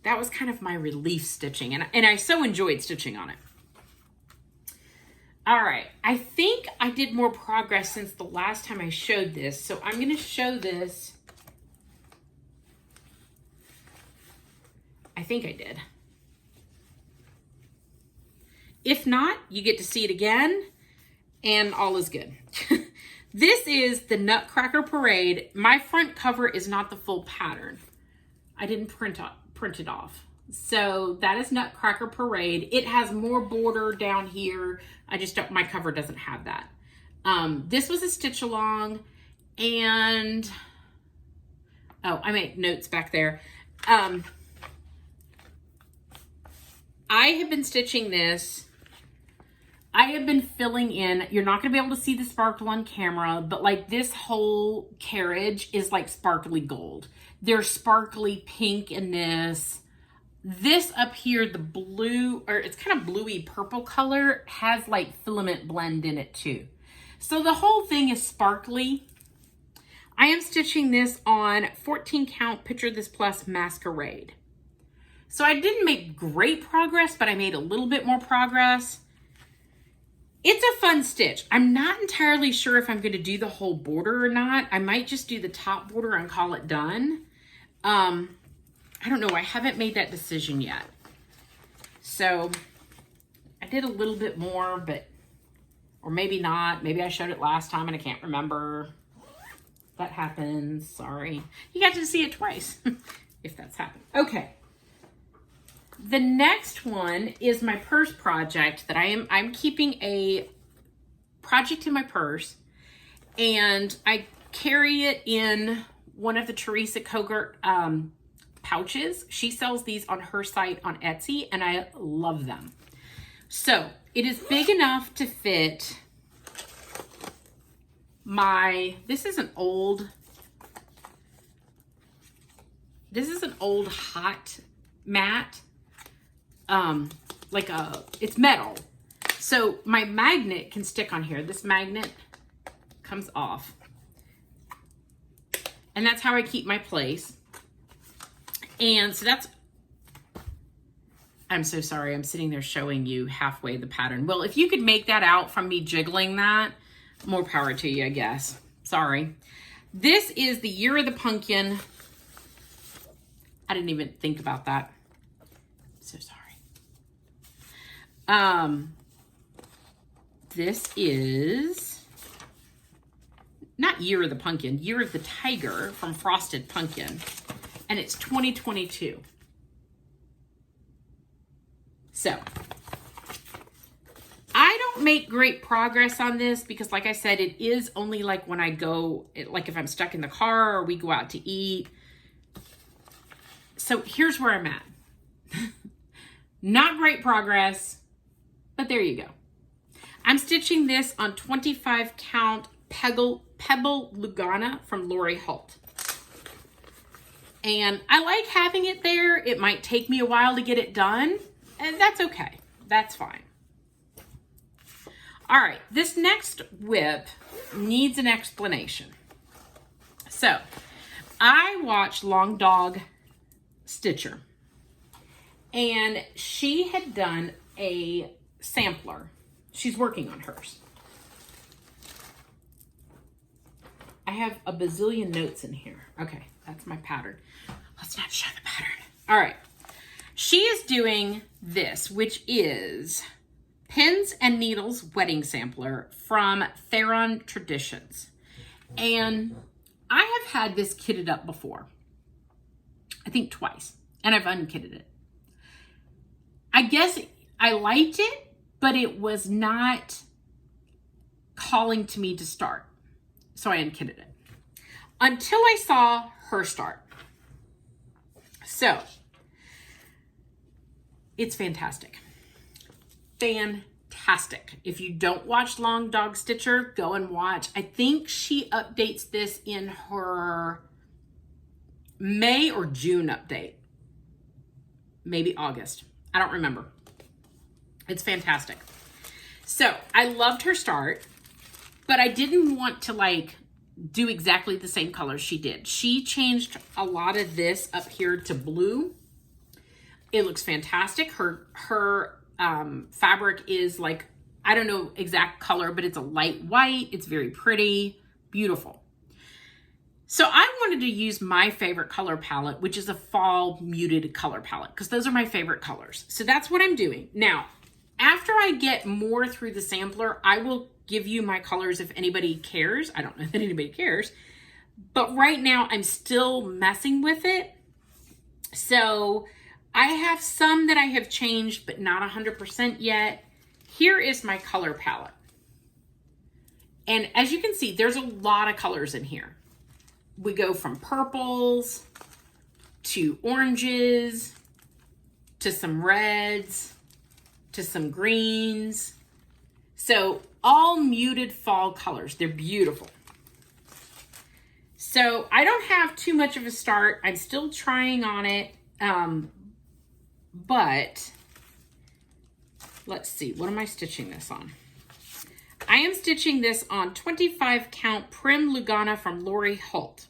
that was kind of my relief stitching, and I so enjoyed stitching on it. All right, I think I did more progress since the last time I showed this, so I'm going to show this. I think I did. If not, you get to see it again, and all is good. This is the Nutcracker Parade. My front cover is not the full pattern. I didn't print it off. So that is Nutcracker Parade. It has more border down here. I just don't, my cover doesn't have that. This was a stitch along, and oh, I made notes back there. I have been stitching this. I have been filling in. You're not going to be able to see the sparkle on camera, but like this whole carriage is like sparkly gold. There's sparkly pink in this. This up here, the blue, or it's kind of bluey purple color, has like filament blend in it too. So the whole thing is sparkly. I am stitching this on 14 count Picture This Plus Masquerade. So I didn't make great progress, but I made a little bit more progress. It's a fun stitch. I'm not entirely sure if I'm going to do the whole border or not. I might just do the top border and call it done. I don't know. I haven't made that decision yet. So I did a little bit more, but, or maybe not. Maybe I showed it last time and I can't remember. That happens. Sorry. You got to see it twice if that's happened. Okay. The next one is my purse project that I'm keeping a project in my purse, and I carry it in one of the Teresa Kogert pouches. She sells these on her site on Etsy, and I love them. So it is big enough to fit my, this is an old hot mat. It's metal. So my magnet can stick on here. This magnet comes off. And that's how I keep my place. And so that's, I'm so sorry. I'm sitting there showing you halfway the pattern. Well, if you could make that out from me jiggling that, more power to you, I guess. Sorry. This is the Year of the Pumpkin. I didn't even think about that. So sorry. This is not Year of the Pumpkin, Year of the Tiger from Frosted Pumpkin, and it's 2022. So I don't make great progress on this because, like I said, it is only like when I go, like if I'm stuck in the car or we go out to eat. So here's where I'm at. Not great progress, but there you go. I'm stitching this on 25 count Pebble Lugana from Lori Holt. And I like having it there. It might take me a while to get it done, and that's okay. That's fine. All right, this next whip needs an explanation. So I watched Long Dog Stitcher, and she had done a sampler. She's working on hers. I have a bazillion notes in here. Okay, that's my pattern. Let's not show the pattern. All right. She is doing this, which is Pins and Needles Wedding Sampler from Theron Traditions. And I have had this kitted up before. I think twice. And I've unkitted it. I guess I liked it, but it was not calling to me to start. So I unkitted it. Until I saw her start. So, it's fantastic. Fantastic. If you don't watch Long Dog Stitcher, go and watch. I think she updates this in her May or June update. Maybe August. I don't remember. It's fantastic. So I loved her start, but I didn't want to like do exactly the same colors she did. She changed a lot of this up here to blue. It looks fantastic. Her fabric is like, I don't know exact color, but it's a light white. It's very pretty, beautiful. So I wanted to use my favorite color palette, which is a fall muted color palette, because those are my favorite colors. So that's what I'm doing. Now, after I get more through the sampler, I will give you my colors if anybody cares. I don't know that anybody cares. But right now, I'm still messing with it. So I have some that I have changed, but not 100% yet. Here is my color palette. And as you can see, there's a lot of colors in here. We go from purples to oranges to some reds to some greens. So all muted fall colors. They're beautiful. So I don't have too much of a start. I'm still trying on it. But let's see, what am I stitching this on? I am stitching this on 25 count Prim Lugana from Lori Holt.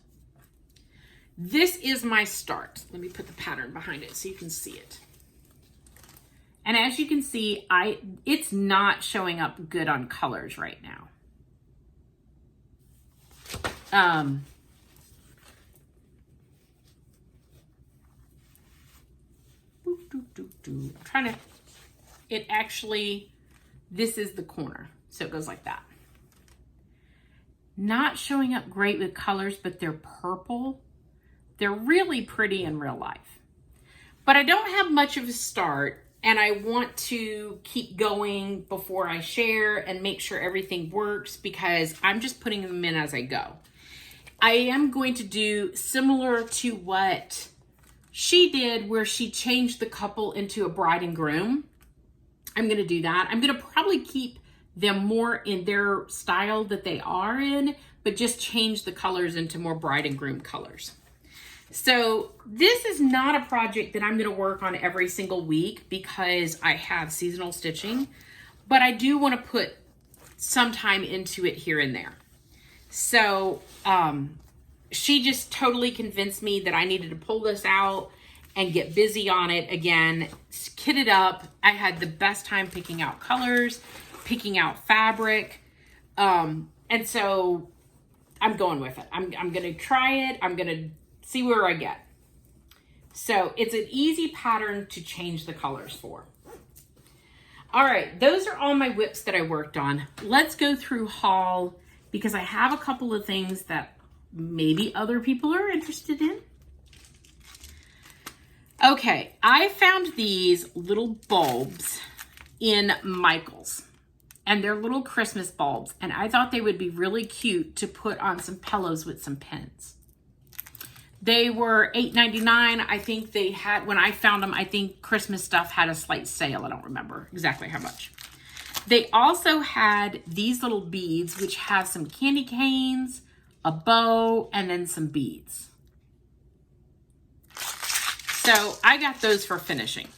This is my start. Let me put the pattern behind it so you can see it. And as you can see, it's not showing up good on colors right now. I'm trying to, it actually, this is the corner. So it goes like that. Not showing up great with colors, but they're purple. They're really pretty in real life. But I don't have much of a start, and I want to keep going before I share and make sure everything works, because I'm just putting them in as I go. I am going to do similar to what she did, where she changed the couple into a bride and groom. I'm going to do that. I'm going to probably keep them more in their style that they are in, but just change the colors into more bride and groom colors. So this is not a project that I'm going to work on every single week because I have seasonal stitching, but I do want to put some time into it here and there. So she just totally convinced me that I needed to pull this out and get busy on it again, kit it up. I had the best time picking out colors, picking out fabric. And so I'm going with it. I'm going to try it. I'm going to see where I get. So it's an easy pattern to change the colors for. All right, those are all my whips that I worked on. Let's go through haul, because I have a couple of things that maybe other people are interested in. Okay, I found these little bulbs in Michael's, and they're little Christmas bulbs, and I thought they would be really cute to put on some pillows with some pins. They were $8.99. I think they had, when I found them, I think Christmas stuff had a slight sale. I don't remember exactly how much. They also had these little beads, which have some candy canes, a bow, and then some beads. So I got those for finishing.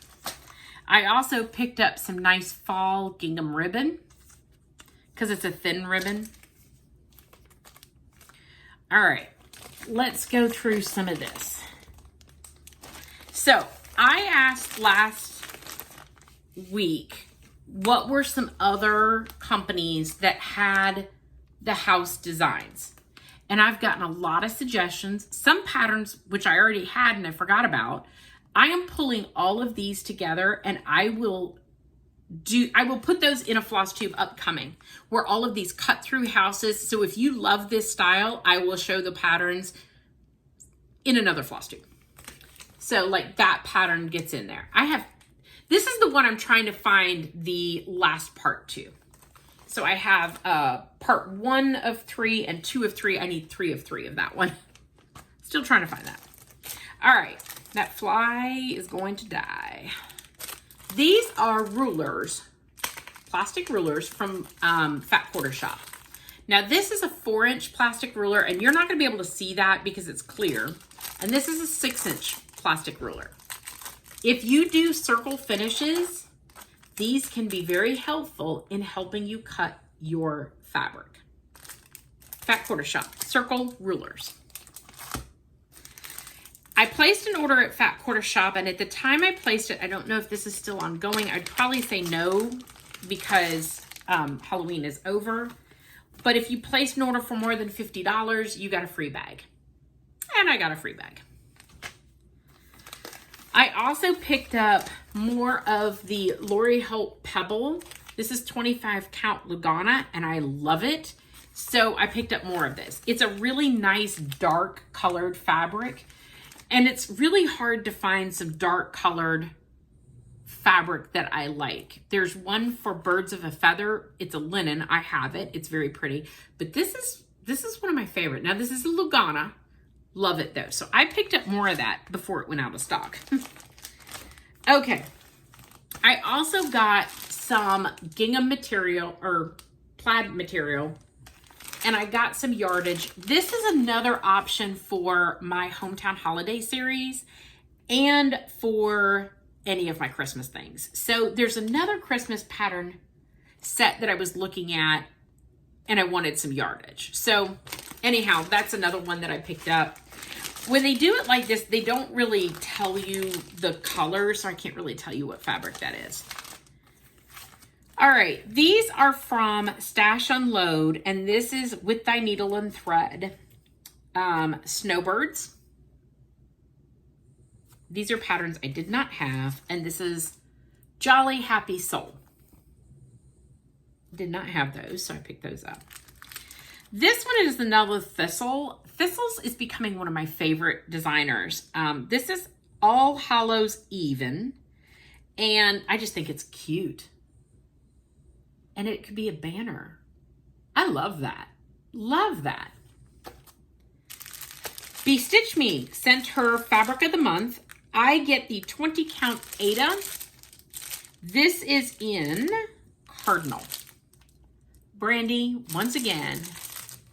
I also picked up some nice fall gingham ribbon, because it's a thin ribbon. All right, let's go through some of this. So I asked last week, what were some other companies that had the house designs? And I've gotten a lot of suggestions, some patterns which I already had and I forgot about, I am pulling all of these together, and I will put those in a Flosstube upcoming, where all of these cut through houses. So if you love this style, I will show the patterns in another Flosstube. So like that pattern gets in there. This is the one I'm trying to find the last part to. So I have part 1 of 3 and 2 of 3. I need 3 of 3 of that one. Still trying to find that. All right, that fly is going to die. These are rulers, plastic rulers from Fat Quarter Shop. Now this is a 4-inch plastic ruler, and you're not gonna be able to see that because it's clear. And this is a 6-inch plastic ruler. If you do circle finishes, these can be very helpful in helping you cut your fabric. Fat Quarter Shop, circle rulers. I placed an order at Fat Quarter Shop, and at the time I placed it, I don't know if this is still ongoing. I'd probably say no because Halloween is over. But if you placed an order for more than $50, you got a free bag. And I got a free bag. I also picked up more of the Lori Holt Pebble. This is 25 count Lugana, and I love it. So I picked up more of this. It's a really nice dark colored fabric. And it's really hard to find some dark colored fabric that I like. There's one for Birds of a Feather. It's a linen. I have it. It's very pretty. But this is one of my favorite. Now this is a Lugana. Love it though. So I picked up more of that before it went out of stock. Okay. I also got some gingham material or plaid material. And I got some yardage. This is another option for my Hometown Holiday series and for any of my Christmas things. So there's another Christmas pattern set that I was looking at, and I wanted some yardage. So anyhow, that's another one that I picked up. When they do it like this, they don't really tell you the color, so I can't really tell you what fabric that is. All right, these are from Stash Unload, and this is With Thy Needle and Thread. Snowbirds. These are patterns I did not have, and this is Jolly Happy Soul. Did not have those, so I picked those up. This one is another Thistle. Thistles is becoming one of my favorite designers. This is All Hallows Even, and I just think it's cute. And it could be a banner. I love that. Love that. Bestitch Me sent her fabric of the month. I get the 20 count Ada. This is in Cardinal. Brandy, once again,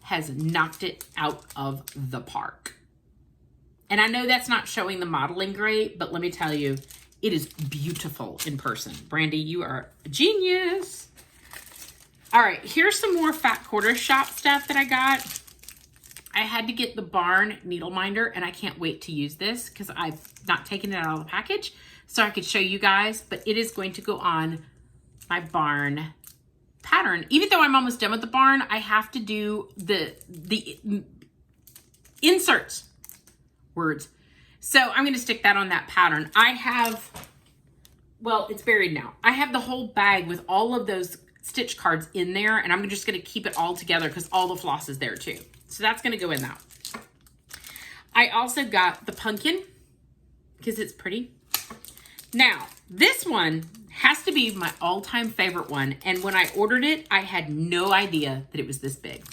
has knocked it out of the park. And I know that's not showing the modeling great, but let me tell you, it is beautiful in person. Brandy, you are a genius. All right, here's some more Fat Quarter Shop stuff that I got. I had to get the Barn needle minder, and I can't wait to use this because I've not taken it out of the package so I could show you guys, but it is going to go on my Barn pattern. Even though I'm almost done with the Barn, I have to do the inserts words. So I'm going to stick that on that pattern. I have, well, it's buried now. I have the whole bag with all of those stitch cards in there, and I'm just going to keep it all together because all the floss is there too. So that's going to go in that. I also got the pumpkin because it's pretty. Now, this one has to be my all-time favorite one, and when I ordered it, I had no idea that it was this big.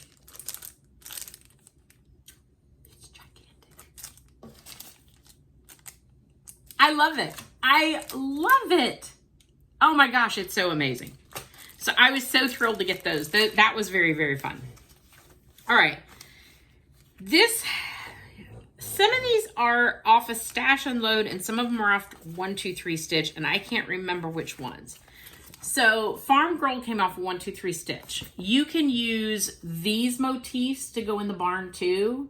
It's gigantic. I love it. I love it. Oh my gosh, it's so amazing. So I was so thrilled to get those. That was very, very fun. All right. Some of these are off a Stash Unload, and some of them are off 1, 2, 3 Stitch, and I can't remember which ones. So Farm Girl came off 1, 2, 3 Stitch. You can use these motifs to go in the barn too,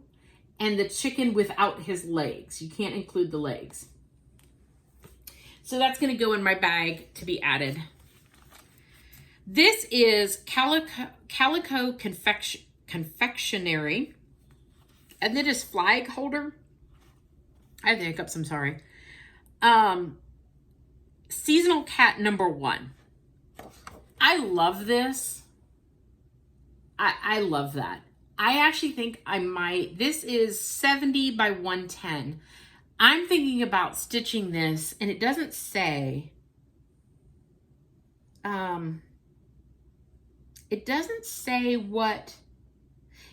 and the chicken without his legs. You can't include the legs. So that's going to go in my bag to be added. This is Calico Confectionery, and it is flag holder. I have the hiccups, I'm sorry. Seasonal cat number 1. I love this. I love that. I actually think I might, this is 70 by 110. I'm thinking about stitching this, and it doesn't say, what,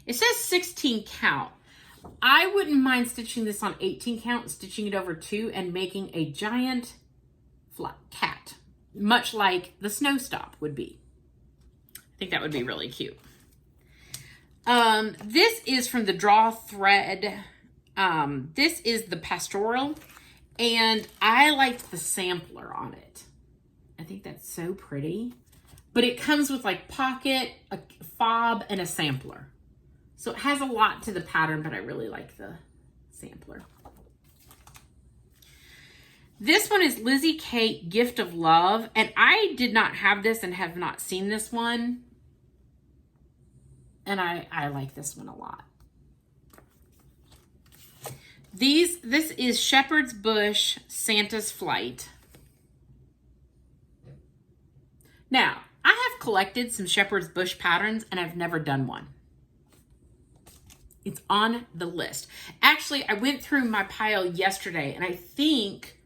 it says 16 count. I wouldn't mind stitching this on 18 count, stitching it over 2 and making a giant flat cat, much like the snow stop would be. I think that would be really cute. This is from the Draw Thread. This is the pastoral, and I liked the sampler on it. I think that's so pretty, but it comes with like pocket, a fob, and a sampler. So it has a lot to the pattern, but I really like the sampler. This one is Lizzie Kate Gift of Love, and I did not have this and have not seen this one. And I like this one a lot. This is Shepherd's Bush Santa's Flight. Now, I have collected some Shepherd's Bush patterns, and I've never done one. It's on the list. Actually, I went through my pile yesterday, and I think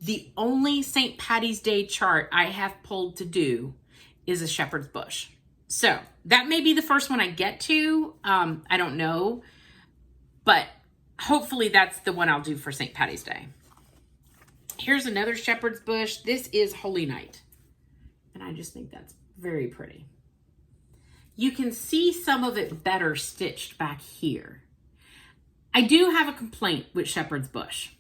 the only St. Patty's Day chart I have pulled to do is a Shepherd's Bush. So that may be the first one I get to. I don't know, but hopefully that's the one I'll do for St. Patty's Day. Here's another Shepherd's Bush. This is Holy Night, and I just think that's very pretty. You can see some of it better stitched back here. I do have a complaint with Shepherd's Bush.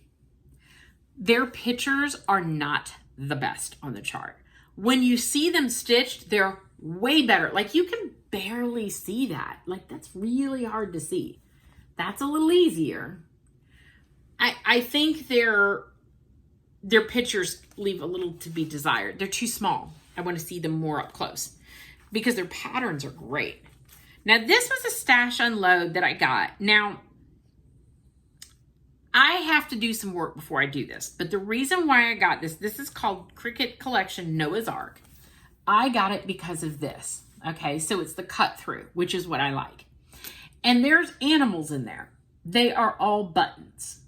Their pictures are not the best on the chart. When you see them stitched, they're way better. Like, you can barely see that. Like, that's really hard to see. That's a little easier. I think their pictures leave a little to be desired. They're too small. I want to see them more up close because their patterns are great. Now, this was a stash unload that I got. Now, I have to do some work before I do this, but the reason why I got this is called Cricket Collection Noah's Ark. I got it because of this. Okay, so it's the cut through, which is what I like. And there's animals in there. They are all buttons.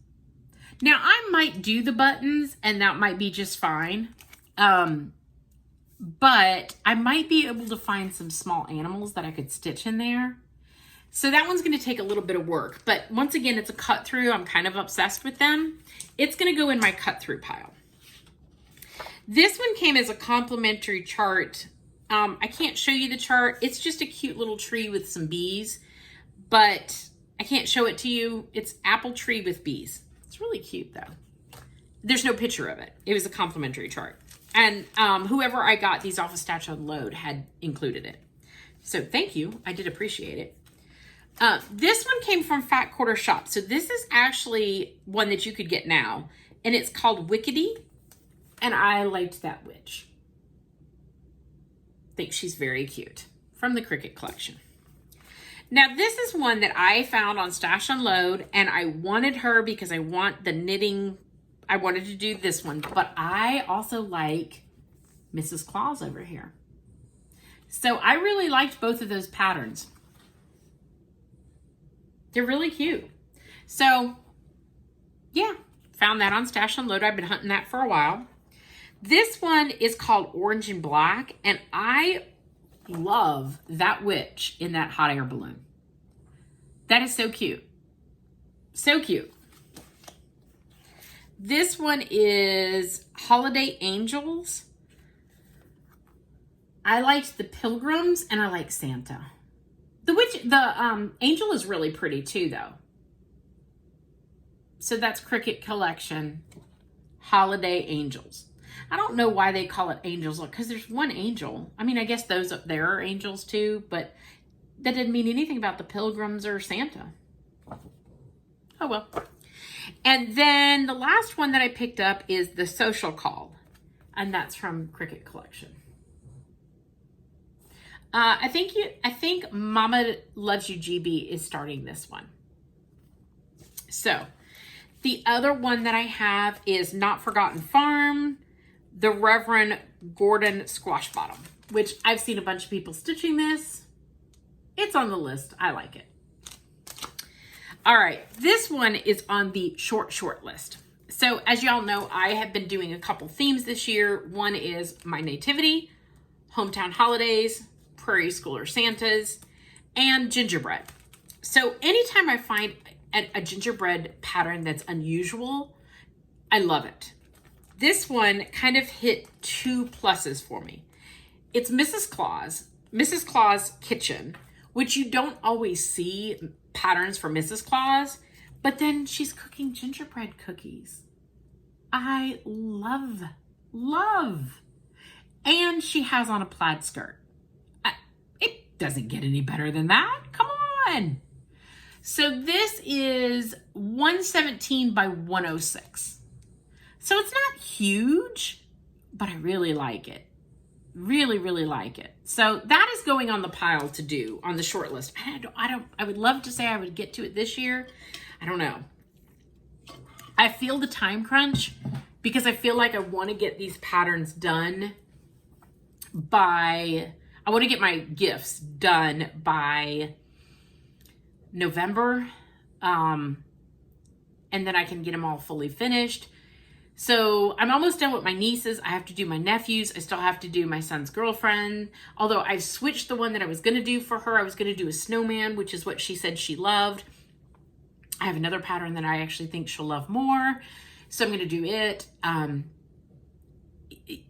Now, I might do the buttons, and that might be just fine. But I might be able to find some small animals that I could stitch in there. So that one's going to take a little bit of work. But once again, it's a cut through. I'm kind of obsessed with them. It's going to go in my cut through pile. This one came as a complimentary chart. I can't show you the chart. It's just a cute little tree with some bees, but I can't show it to you. It's apple tree with bees. It's really cute though. There's no picture of it. It was a complimentary chart. And whoever I got these off of Stash Unload had included it. So thank you. I did appreciate it. This one came from Fat Quarter Shop. So this is actually one that you could get now. And it's called Wickedy. And I liked that witch. I think she's very cute. From the Cricket Collection. Now this is one that I found on Stash Unload. And I wanted her because I want the knitting. I wanted to do this one. But I also like Mrs. Claus over here. So I really liked both of those patterns. They're really cute. So, yeah, found that on Stash Unload. I've been hunting that for a while. This one is called Orange and Black, and I love that witch in that hot air balloon. That is so cute. So cute. This one is Holiday Angels. I liked the pilgrims, and I like Santa. The angel is really pretty too, though. So that's Cricket Collection Holiday Angels. I don't know why they call it angels, because there's one angel. I mean, I guess those up there are angels too, but that didn't mean anything about the pilgrims or Santa. Oh well. And then the last one that I picked up is the Social Call, and that's from Cricket Collection. I think Mama Loves You GB is starting this one. So The other one that I have is Not Forgotten Farm, the Reverend Gordon Squash Bottom, which I've seen a bunch of people stitching this. It's on the list. I like it. All right, this one is on the short list. So as y'all know, I have been doing a couple themes this year. One is my nativity, hometown holidays, prairie schooler Santas, and gingerbread. So anytime I find a gingerbread pattern that's unusual, I love it. This one kind of hit 2 pluses for me. It's Mrs. Claus Kitchen, which you don't always see patterns for Mrs. Claus, but then she's cooking gingerbread cookies. I love. And she has on a plaid skirt. It doesn't get any better than that. Come on. So this is 117 by 106. So it's not huge, but I really like it. Really like it. So that is going on the pile to do on the short list. I would love to say I would get to it this year. I don't know. I feel the time crunch because I feel like I want to get these patterns done I want to get my gifts done by November. And then I can get them all fully finished. So I'm almost done with my nieces. I have to do my nephews. I still have to do my son's girlfriend. Although I've switched the one that I was going to do for her. I was going to do a snowman, which is what she said she loved. I have another pattern that I actually think she'll love more. So I'm going to do it.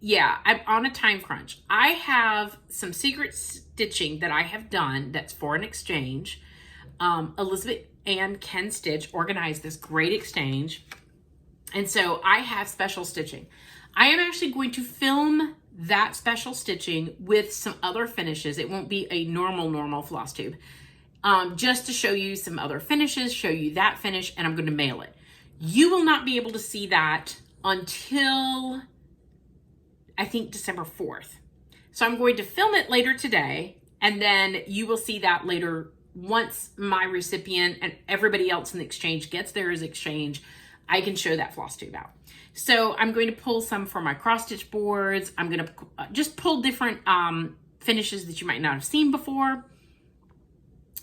Yeah, I'm on a time crunch. I have some secret stitching that I have done that's for an exchange. Elizabeth and Ken Stitch organized this great exchange. And so I have special stitching. I am actually going to film that special stitching with some other finishes. It won't be a normal floss tube. Just to show you some other finishes, show you that finish, and I'm going to mail it. You will not be able to see that until I think December 4th. So I'm going to film it later today, and then you will see that later once my recipient and everybody else in the exchange gets theirs exchange. I can show that floss tube out. So I'm going to pull some for my cross stitch boards. I'm going to just pull different finishes that you might not have seen before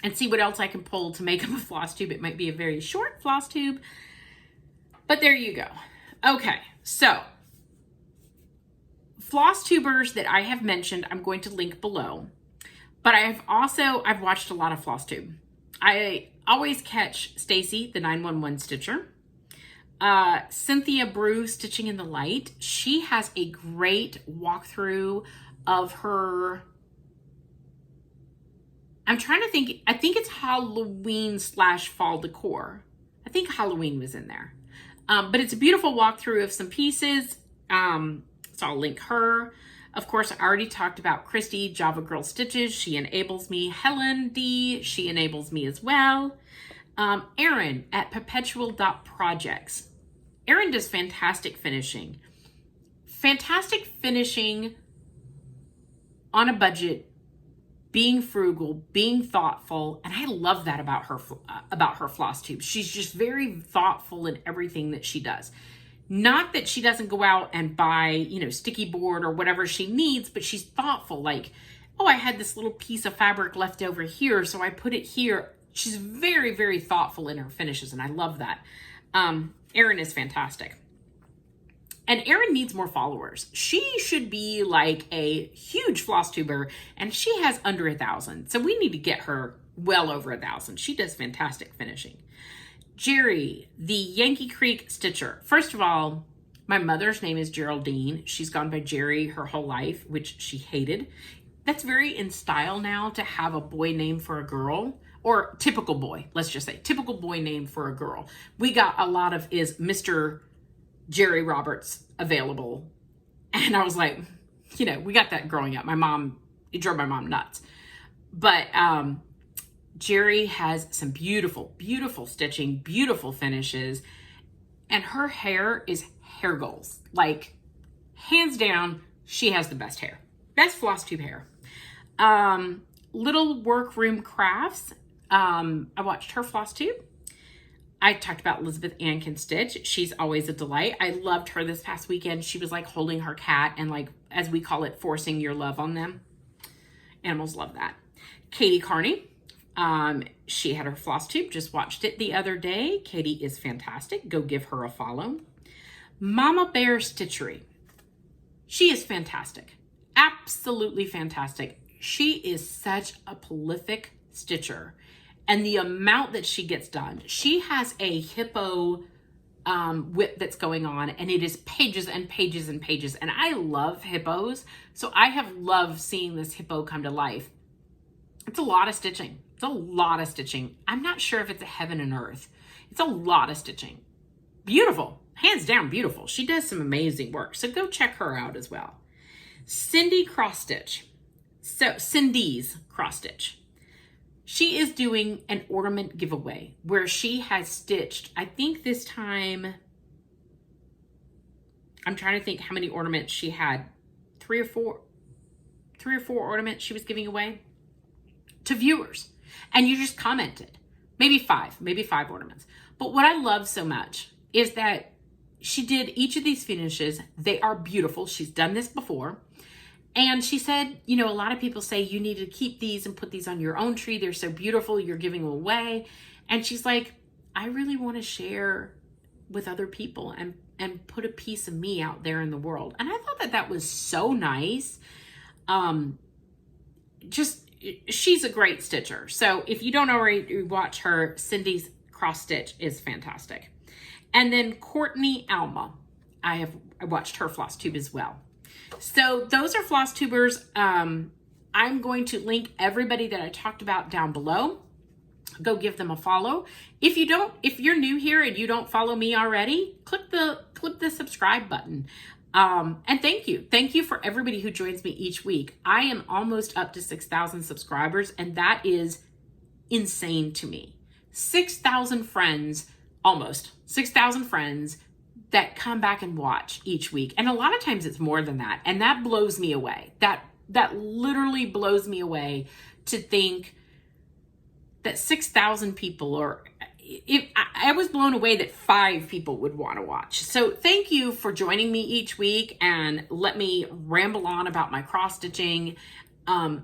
and see what else I can pull to make up a floss tube. It might be a very short floss tube, but there you go. Okay, so Flosstubers that I have mentioned, I'm going to link below. But I've watched a lot of Flosstube. I always catch Stacy, the 911 stitcher. Cynthia Brew, Stitching in the Light. She has a great walkthrough of her, I'm trying to think, I think it's Halloween / fall decor. I think Halloween was in there. But it's a beautiful walkthrough of some pieces. So I'll link her. Of course, I already talked about Christy, Java Girl Stitches. She enables me. Helen D, she enables me as well. Erin at perpetual.projects. Erin does fantastic finishing. Fantastic finishing on a budget, being frugal, being thoughtful, and I love that about her floss tube. She's just very thoughtful in everything that she does. Not that she doesn't go out and buy, sticky board or whatever she needs, but she's thoughtful. Like, oh, I had this little piece of fabric left over here, so I put it here. She's very, very thoughtful in her finishes, and I love that. Erin is fantastic. And Erin needs more followers. She should be like a huge floss tuber, and she has under 1,000. So we need to get her well over 1,000. She does fantastic finishing. Jerry, the Yankee Creek Stitcher. First of all, my mother's name is Geraldine. She's gone by Jerry her whole life, which she hated. That's very in style now to have a boy name for a girl, or typical boy, let's just say, typical boy name for a girl. We got a lot of is Mr. Jerry Roberts available. And I was like, we got that growing up. It drove my mom nuts. But Jerry has some beautiful, beautiful stitching, beautiful finishes, and her hair is hair goals. Like, hands down, she has the best hair. Best floss tube hair. Little Workroom Crafts. I watched her floss tube. I talked about Elizabeth Ann can stitch. She's always a delight. I loved her this past weekend. She was like holding her cat and like, as we call it, forcing your love on them. Animals love that. Katie Carney. She had her Flosstube, just watched it the other day. Katie is fantastic. Go give her a follow. Mama Bear Stitchery. She is fantastic. Absolutely fantastic. She is such a prolific stitcher. And the amount that she gets done. She has a hippo whip that's going on, and it is pages and pages and pages. And I love hippos. So I have loved seeing this hippo come to life. It's a lot of stitching. It's a lot of stitching. I'm not sure if it's a heaven and earth. It's a lot of stitching. Beautiful. Hands down beautiful. She does some amazing work. So go check her out as well. Cindy Cross Stitch. So Cindy's Cross Stitch. She is doing an ornament giveaway where she has stitched, I think this time, I'm trying to think how many ornaments she had. Three or four ornaments she was giving away to viewers. And you just commented, maybe five ornaments. But what I love so much is that she did each of these finishes. They are beautiful. She's done this before. And she said, you know, a lot of people say you need to keep these and put these on your own tree. They're so beautiful. You're giving them away. And she's like, I really want to share with other people and put a piece of me out there in the world. And I thought that that was so nice. She's a great stitcher. So if you don't already watch her, Cindy's Cross Stitch is fantastic. And then Courtney Alma, I watched her Flosstube as well. So those are Flosstubers. I'm going to link everybody that I talked about down below. Go give them a follow. If you're new here and you don't follow me already, click the subscribe button. And thank you for everybody who joins me each week. I am almost up to 6,000 subscribers, and that is insane to me. 6,000 friends, almost 6,000 friends that come back and watch each week. And a lot of times it's more than that. And that blows me away. That literally blows me away to think that 6,000 people, or I was blown away that 5 people would want to watch. So thank you for joining me each week and let me ramble on about my cross stitching and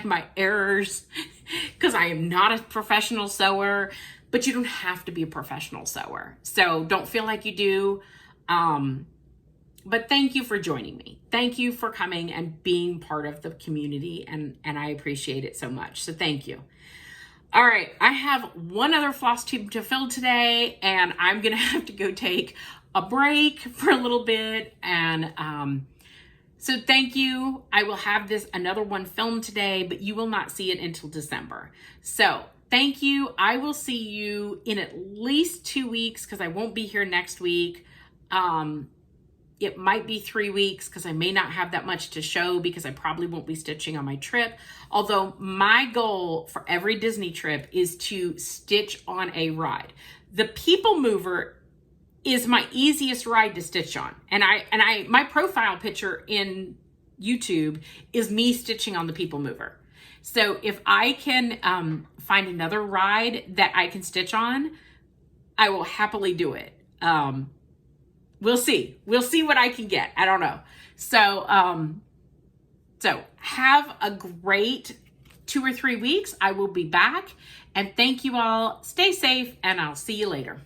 my errors, because I am not a professional sewer, but you don't have to be a professional sewer. So don't feel like you do. But thank you for joining me. Thank you for coming and being part of the community. And I appreciate it so much. So thank you. All right, I have one other floss tube to fill today, and I'm gonna have to go take a break for a little bit. And so thank you. I will have another one filmed today, but you will not see it until December. So thank you. I will see you in at least 2 weeks, because I won't be here next week. It might be 3 weeks, because I may not have that much to show, because I probably won't be stitching on my trip. Although my goal for every Disney trip is to stitch on a ride. The People Mover is my easiest ride to stitch on. And my profile picture in YouTube is me stitching on the People Mover. So if I can find another ride that I can stitch on, I will happily do it. We'll see. We'll see what I can get. I don't know. So, so have a great 2 or 3 weeks. I will be back. And thank you all. Stay safe, and I'll see you later.